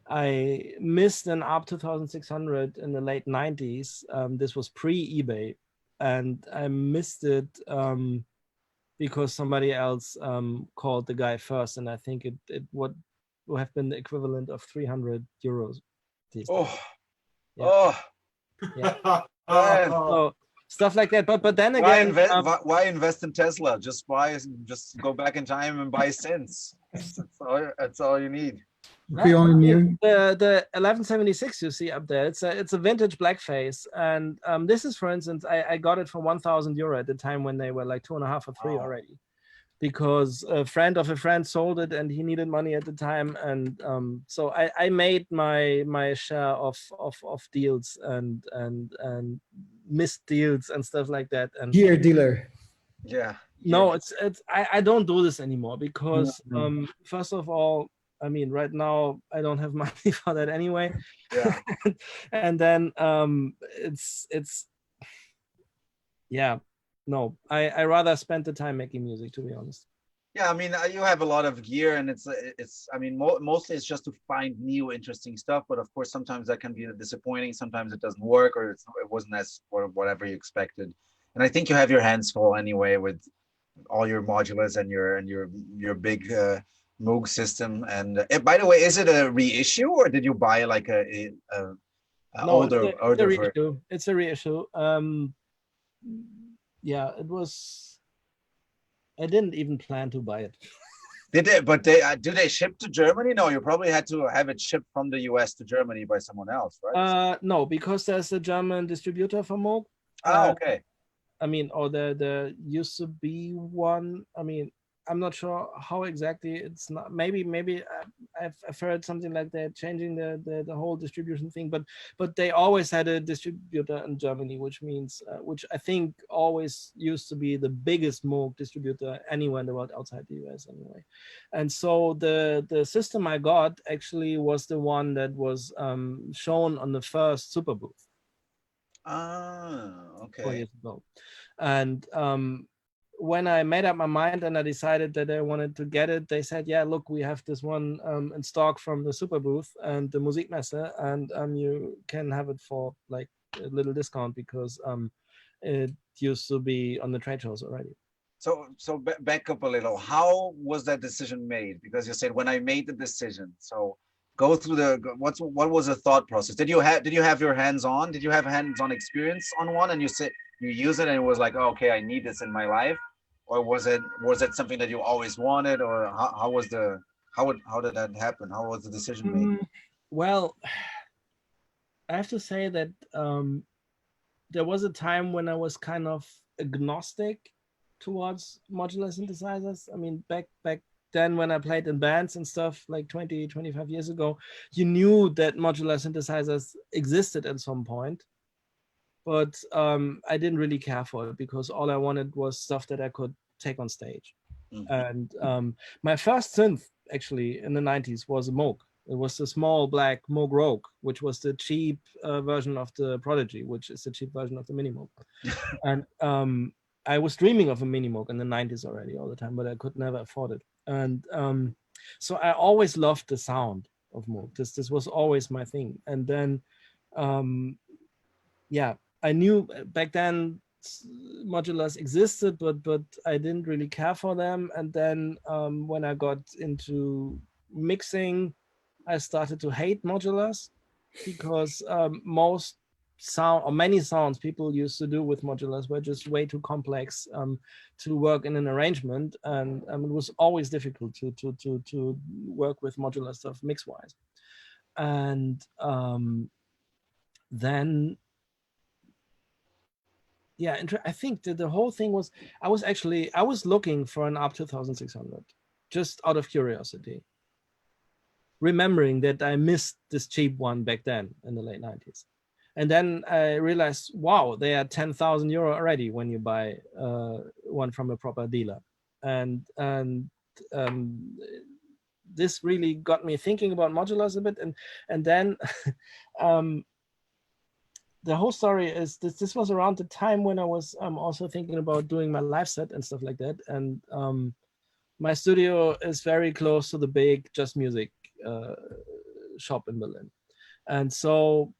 I missed an ARP 2600 in the late 90s. This was pre-eBay, and I missed it because somebody else called the guy first, and I think it would have been the equivalent of 300 euros. Oh, yeah. Oh, yeah. So stuff like that. But then again, why invest in Tesla? Just go back in time and buy Synths. That's all you need. We only knew the 1176 you see up there. It's a vintage blackface, and this is, for instance, I got it for 1,000 euro at the time when they were like 2.5 or 3 already, because a friend of a friend sold it and he needed money at the time, and so I made my share of deals and missed deals and stuff like that. And gear dealer. Yeah. No, I don't do this anymore because first of all, I mean, right now I don't have money for that anyway. Yeah. And then it's yeah, no, I rather spend the time making music, to be honest. Yeah, I mean, you have a lot of gear, and it's I mean, mostly it's just to find new interesting stuff. But of course, sometimes that can be disappointing. Sometimes it doesn't work, or it wasn't as whatever you expected. And I think you have your hands full anyway with all your modulars and your big Moog system. And by the way, is it a reissue, or did you buy like no, older reissue? It's a reissue. Yeah, it was. I didn't even plan to buy it. Did they? But do they ship to Germany? No, you probably had to have it shipped from the US to Germany by someone else, right? No, because there's a German distributor for Moog. Oh, okay. I mean, or there used to be one. I mean, I'm not sure how exactly it's not. Maybe I've heard something like that, changing the whole distribution thing. But they always had a distributor in Germany, which means which I think always used to be the biggest Moog distributor anywhere in the world outside the US anyway. And so the system I got actually was the one that was shown on the first Super Booth. Ah, okay. 4 years ago. And when I made up my mind and I decided that I wanted to get it, they said, yeah, look, we have this one in stock from the Super Booth and the Musikmesse, and you can have it for like a little discount because it used to be on the trade shows already. So back up a little. How was that decision made? Because you said when I made the decision. So go through what was the thought process? Did you have your hands-on? Did you have hands-on experience on one, and you use it and it was like, oh, okay, I need this in my life? Or was it something that you always wanted? Or how did that happen? How was the decision made? Well, I have to say that there was a time when I was kind of agnostic towards modular synthesizers. I mean, back then when I played in bands and stuff like 25 years ago, you knew that modular synthesizers existed at some point, but I didn't really care for it because all I wanted was stuff that I could take on stage. And my first synth actually in the 90s was a Moog. It was the small black Moog Rogue, which was the cheap version of the Prodigy, which is the cheap version of the Mini Moog. And I was dreaming of a Mini Moog in the 90s already all the time, but I could never afford it. And so I always loved the sound of Moog. This was always my thing. And then, yeah, I knew back then modulars existed, but I didn't really care for them. And then when I got into mixing, I started to hate modulars because most sound or many sounds people used to do with modulars were just way too complex to work in an arrangement, and it was always difficult to work with modular stuff mix wise. And then yeah, I think that the whole thing was I was looking for an ARP 2600 just out of curiosity, remembering that I missed this cheap one back then in the late 90s. And then I realized, wow, they are 10,000 euro already when you buy one from a proper dealer. And this really got me thinking about modulars a bit. And then the whole story is this was around the time when I was also thinking about doing my live set and stuff like that. And my studio is very close to the big Just Music shop in Berlin. And so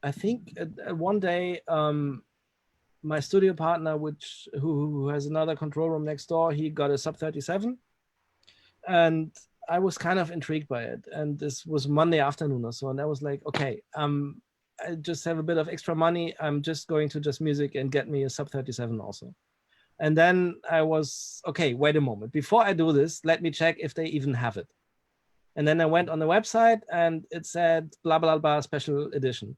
I think one day my studio partner, who has another control room next door, he got a Sub 37, and I was kind of intrigued by it. And this was Monday afternoon or so, and I was like, okay, I just have a bit of extra money. I'm just going to Just Music and get me a Sub 37 also. And then I was, okay, wait a moment. Before I do this, let me check if they even have it. And then I went on the website and it said blah, blah, blah, special edition.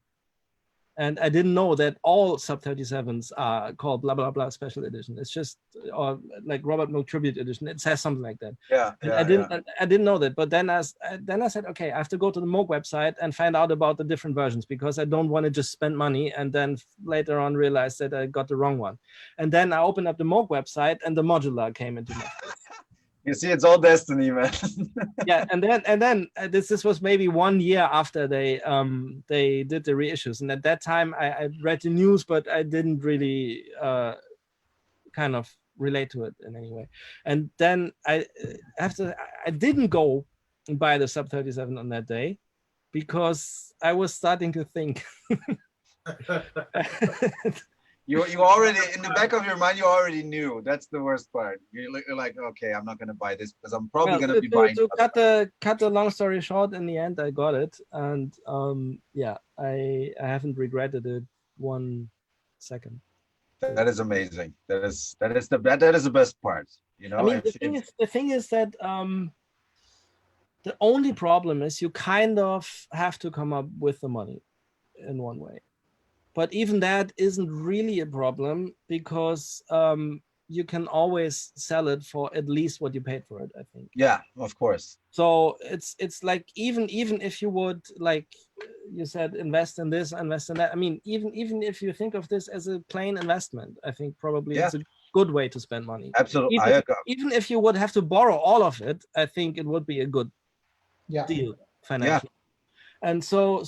And I didn't know that all Sub 37s are called blah, blah, blah, special edition. It's just, or like Robert Moog Tribute Edition. It says something like that. Yeah, I didn't know that. But then I said, okay, I have to go to the Moog website and find out about the different versions, because I don't want to just spend money and then later on realize that I got the wrong one. And then I opened up the Moog website and the modular came into my face. You see, it's all destiny, man. Yeah, and then this was maybe 1 year after they did the reissues, and at that time I read the news, but I didn't really kind of relate to it in any way. And then I didn't go and buy the Sub 37 on that day because I was starting to think. You already, in the back of your mind, you already knew. That's the worst part. You're like, okay, I'm not going to buy this because I'm probably going to be buying. To cut the long story short, in the end, I got it, and yeah, I haven't regretted it 1 second. That is amazing. That is the best part. You know, I mean, the thing is that the only problem is you kind of have to come up with the money in one way. But even that isn't really a problem because you can always sell it for at least what you paid for it, I think. Yeah, of course. So it's like even if you would, like you said, invest in this, invest in that. I mean, even if you think of this as a plain investment, I think probably it's a good way to spend money. Absolutely. Even if you would have to borrow all of it, I think it would be a good deal financially. Yeah. And so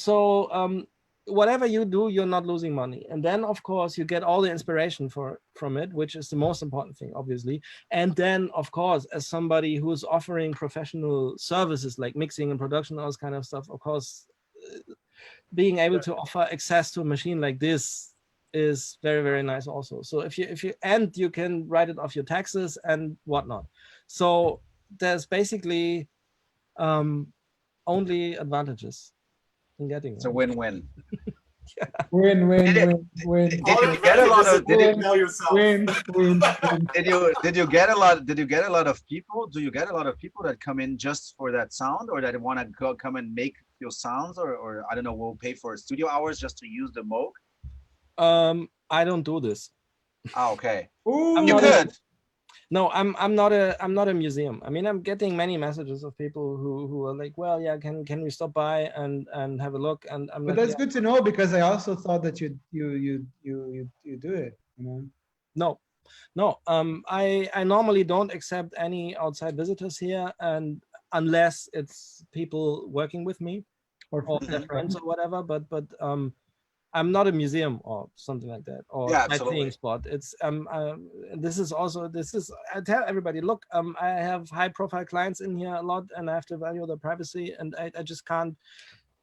whatever you do, you're not losing money. And then, of course, you get all the inspiration from it, which is the most important thing, obviously. And then, of course, as somebody who's offering professional services like mixing and production, all this kind of stuff, of course, being able to offer access to a machine like this is very, very nice also. So if you can write it off your taxes and whatnot. So there's basically only advantages. Getting it's a win-win. Yeah. Win. Did you get a lot of? Did you get a lot of people? Do you get a lot of people that come in just for that sound, or that want to come and make your sounds, or I don't know, will pay for studio hours just to use the Moog? I don't do this. Oh, okay. You could. No, I'm not a museum. I mean, I'm getting many messages of people who are like, well, yeah, can we stop by and have a look? And I'm but like, that's good to know, because I also thought that you do it, you know. No, I normally don't accept any outside visitors here, and unless it's people working with me Or or their friends or whatever. But I'm not a museum or something like that, or Yeah, sightseeing absolutely. spot. It's this is I tell everybody, look, I have high profile clients in here a lot, and I have to value their privacy, and I just can't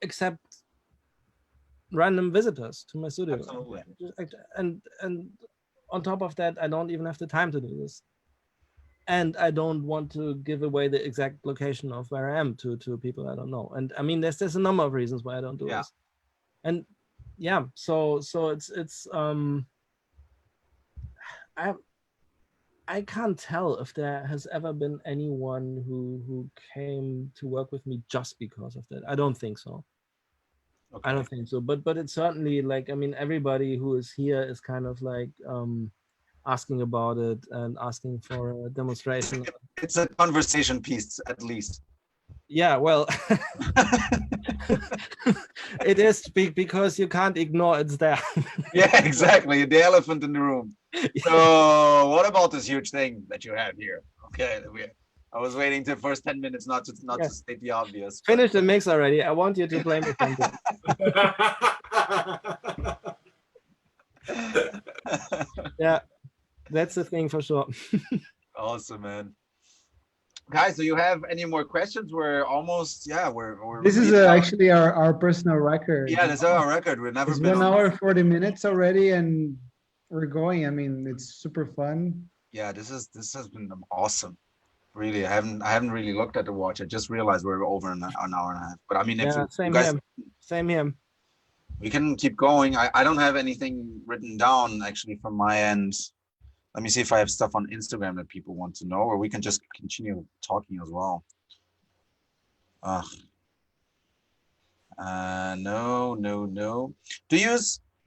accept random visitors to my studio. Absolutely. And on top of that, I don't even have the time to do this, and I don't want to give away the exact location of where I am to people I don't know. And I mean, there's a number of reasons why I don't do Yeah. this. And yeah, so it's I can't tell if there has ever been anyone who came to work with me just because of that. I don't think so. Okay. I don't think so. But it's certainly like, I mean, everybody who is here is kind of like asking about it and asking for a demonstration. It's a conversation piece, at least. Yeah, well, it is because you can't ignore it's there. Yeah, exactly. The elephant in the room. So, what about this huge thing that you have here? Okay, I was waiting the first 10 minutes not to state the obvious. but- Finish the mix already. I want you to play me something. Yeah, that's the thing for sure. Awesome, man. Guys, do you have any more questions? We're almost, we're this is really out. actually our personal record. Yeah, that's our record. We've never It's been 1 on. hour 40 minutes already, and we're going. I mean, it's super fun. Yeah, this has been awesome. Really, I haven't really looked at the watch. I just realized we're over an hour and a half. But I mean, if Yeah, you same guys, here. Same here. we can keep going. I don't have anything written down actually from my end. Let me see if I have stuff on Instagram that people want to know, or we can just continue talking as well. No.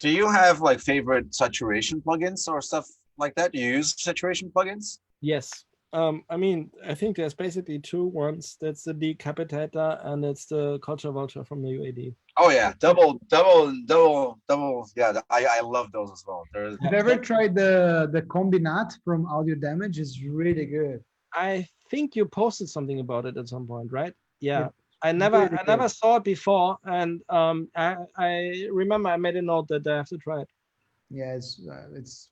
Do you have like favorite saturation plugins or stuff like that? Do you use saturation plugins? Yes. I mean, I think there's basically two ones. That's the decapitator and it's the culture vulture from the UAD. Oh yeah, double. Yeah, I love those as well. They're, Have you ever tried the Combinat from Audio Damage? It's really good. I think you posted something about it at some point, right? Yeah. Yeah, I never really saw it before, and I remember I made a note that I have to try it. Yeah, it's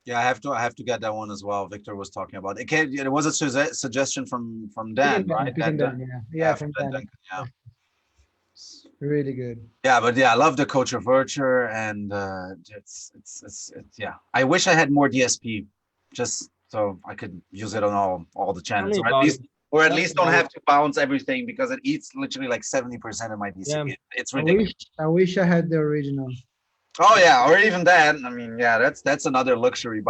yeah, I have to get that one as well. Victor was talking about it. It was a suggestion from Dan, right? Dan, yeah, from Dan. Yeah. Really good. Yeah, but yeah, I love the Culture Virture, and it's yeah. I wish I had more DSP, just so I could use it on all the channels, or at least don't have to bounce everything because it eats literally like 70% of my DCP. Yeah. It's ridiculous. I wish I had the original. Oh yeah, or even that. I mean, yeah, that's another luxury.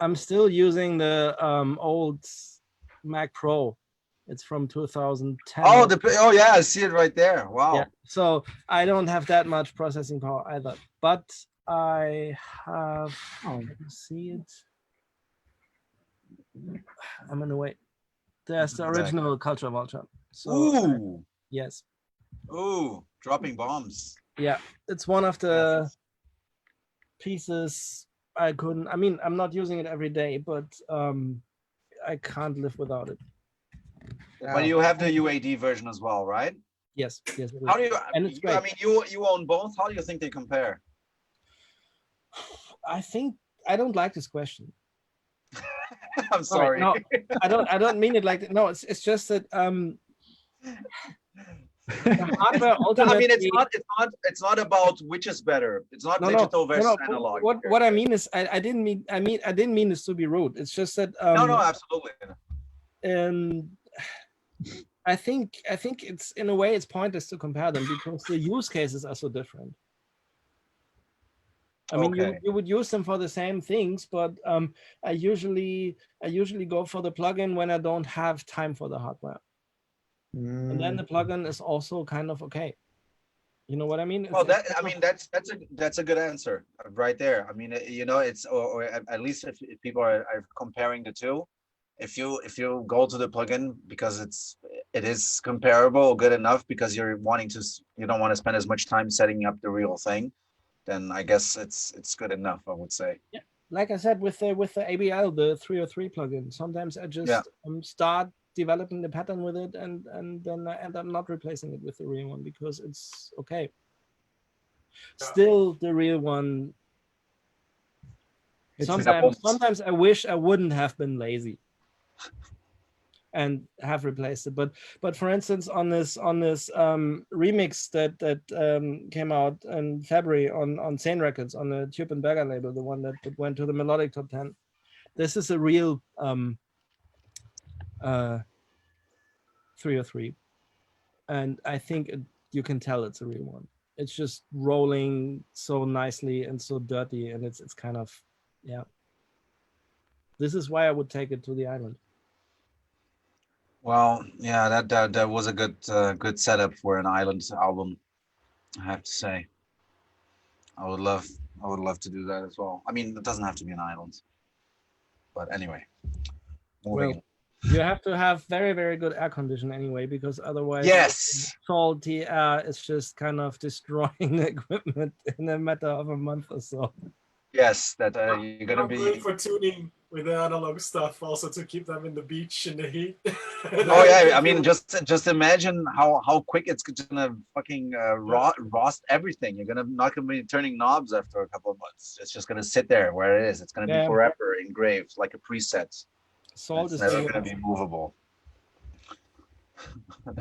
I'm still using the old Mac Pro. It's from 2010. Oh yeah, I see it right there. Wow. Yeah. So I don't have that much processing power either, but I have. Oh, let me see it. I'm in the way. There's the original Culture Vulture. So ooh. Yes. Ooh, dropping bombs. Yeah, it's one of the pieces I couldn't. I mean, I'm not using it every day, but I can't live without it. But you have the UAD version as well, right? Yes. How do you? And it's great. I mean, you own both. How do you think they compare? I think I don't like this question. I'm sorry. No, I don't mean it like that. No, it's just that the hardware ultimately. I mean, it's not about which is better. It's not digital versus analog. What I mean is, I didn't mean this to be rude. It's just that. No, absolutely. And I think it's in a way it's pointless to compare them because the use cases are so different. I mean, you would use them for the same things, but I usually go for the plugin when I don't have time for the hardware. And then the plugin is also kind of okay. You know what I mean? Well, that's a good answer right there. I mean, you know, it's or at least if people are comparing the two, if you go to the plugin because it is comparable, good enough because you don't want to spend as much time setting up the real thing, then I guess it's good enough, I would say. Yeah. like I said, with the ABL, the 303 plugin, sometimes I just start developing the pattern with it, and then I end up not replacing it with the real one because it's okay. Still, the real one. Sometimes I wish I wouldn't have been lazy and have replaced it. But for instance, on this remix that came out in February on Sane Records on the Tube and Berger label, the one that went to the Melodic Top 10. This is a real 303, and I think you can tell it's a real one. It's just rolling so nicely and so dirty, and it's kind of, yeah. This is why I would take it to the island. Well, yeah, that was a good setup for an island album, I have to say. I would love to do that as well. I mean, it doesn't have to be an island, but anyway. Well, you have to have very, very good air condition anyway, because otherwise, salty air is just kind of destroying the equipment in a matter of a month or so. Yes, that you're gonna be good for tuning with the analog stuff, also to keep them in the beach in the heat. Oh yeah, I mean, just imagine how quick it's gonna fucking roast everything. You're not gonna be turning knobs after a couple of months. It's just gonna sit there where it is. It's gonna be forever engraved, like a preset. Salt it's is never gonna be movable. All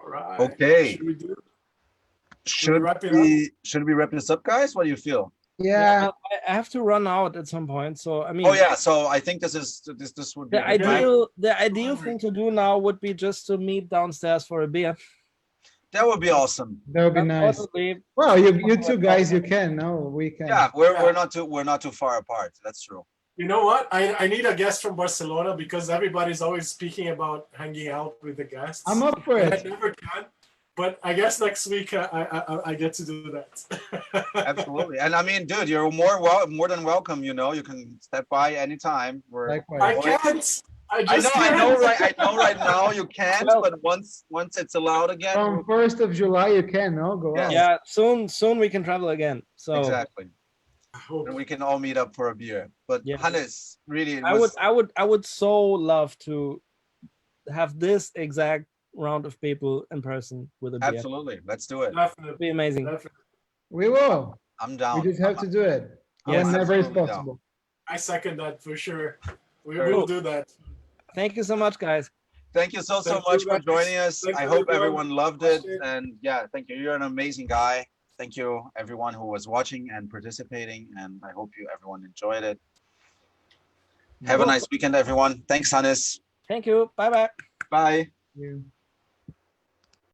right. Okay. Should we wrap this up, guys? What do you feel? Yeah, I have to run out at some point. So I mean. Oh yeah. So I think this would be the ideal thing to do now would be just to meet downstairs for a beer. That would be awesome. That would be nice. Well, you two guys, you can. No, we can. Yeah, we're not too far apart. That's true. You know what? I need a guest from Barcelona because everybody's always speaking about hanging out with the guests. I'm up for it. I never can, but I guess next week I get to do that. Absolutely, and I mean, dude, you're more than welcome. You know, you can step by anytime. I can't. I know right now you can't, but once it's allowed again. From 1st of July, you can. No, go on. Yeah, soon we can travel again. So exactly. And we can all meet up for a beer. But Hannes, really, I would so love to have this exact round of people in person with a beer. Absolutely, let's do it. Definitely. It'd be amazing. Definitely. We will. I'm down. We just have to do it whenever it's possible. I second that for sure. We will do that. Thank you so much, guys. Thank you so much for joining us. I hope everyone loved it. And yeah, thank you. You're an amazing guy. Thank you, everyone who was watching and participating. And I hope everyone enjoyed it. Have a nice weekend, everyone. Thanks, Hannes. Thank you. Bye-bye. Bye. Thank you.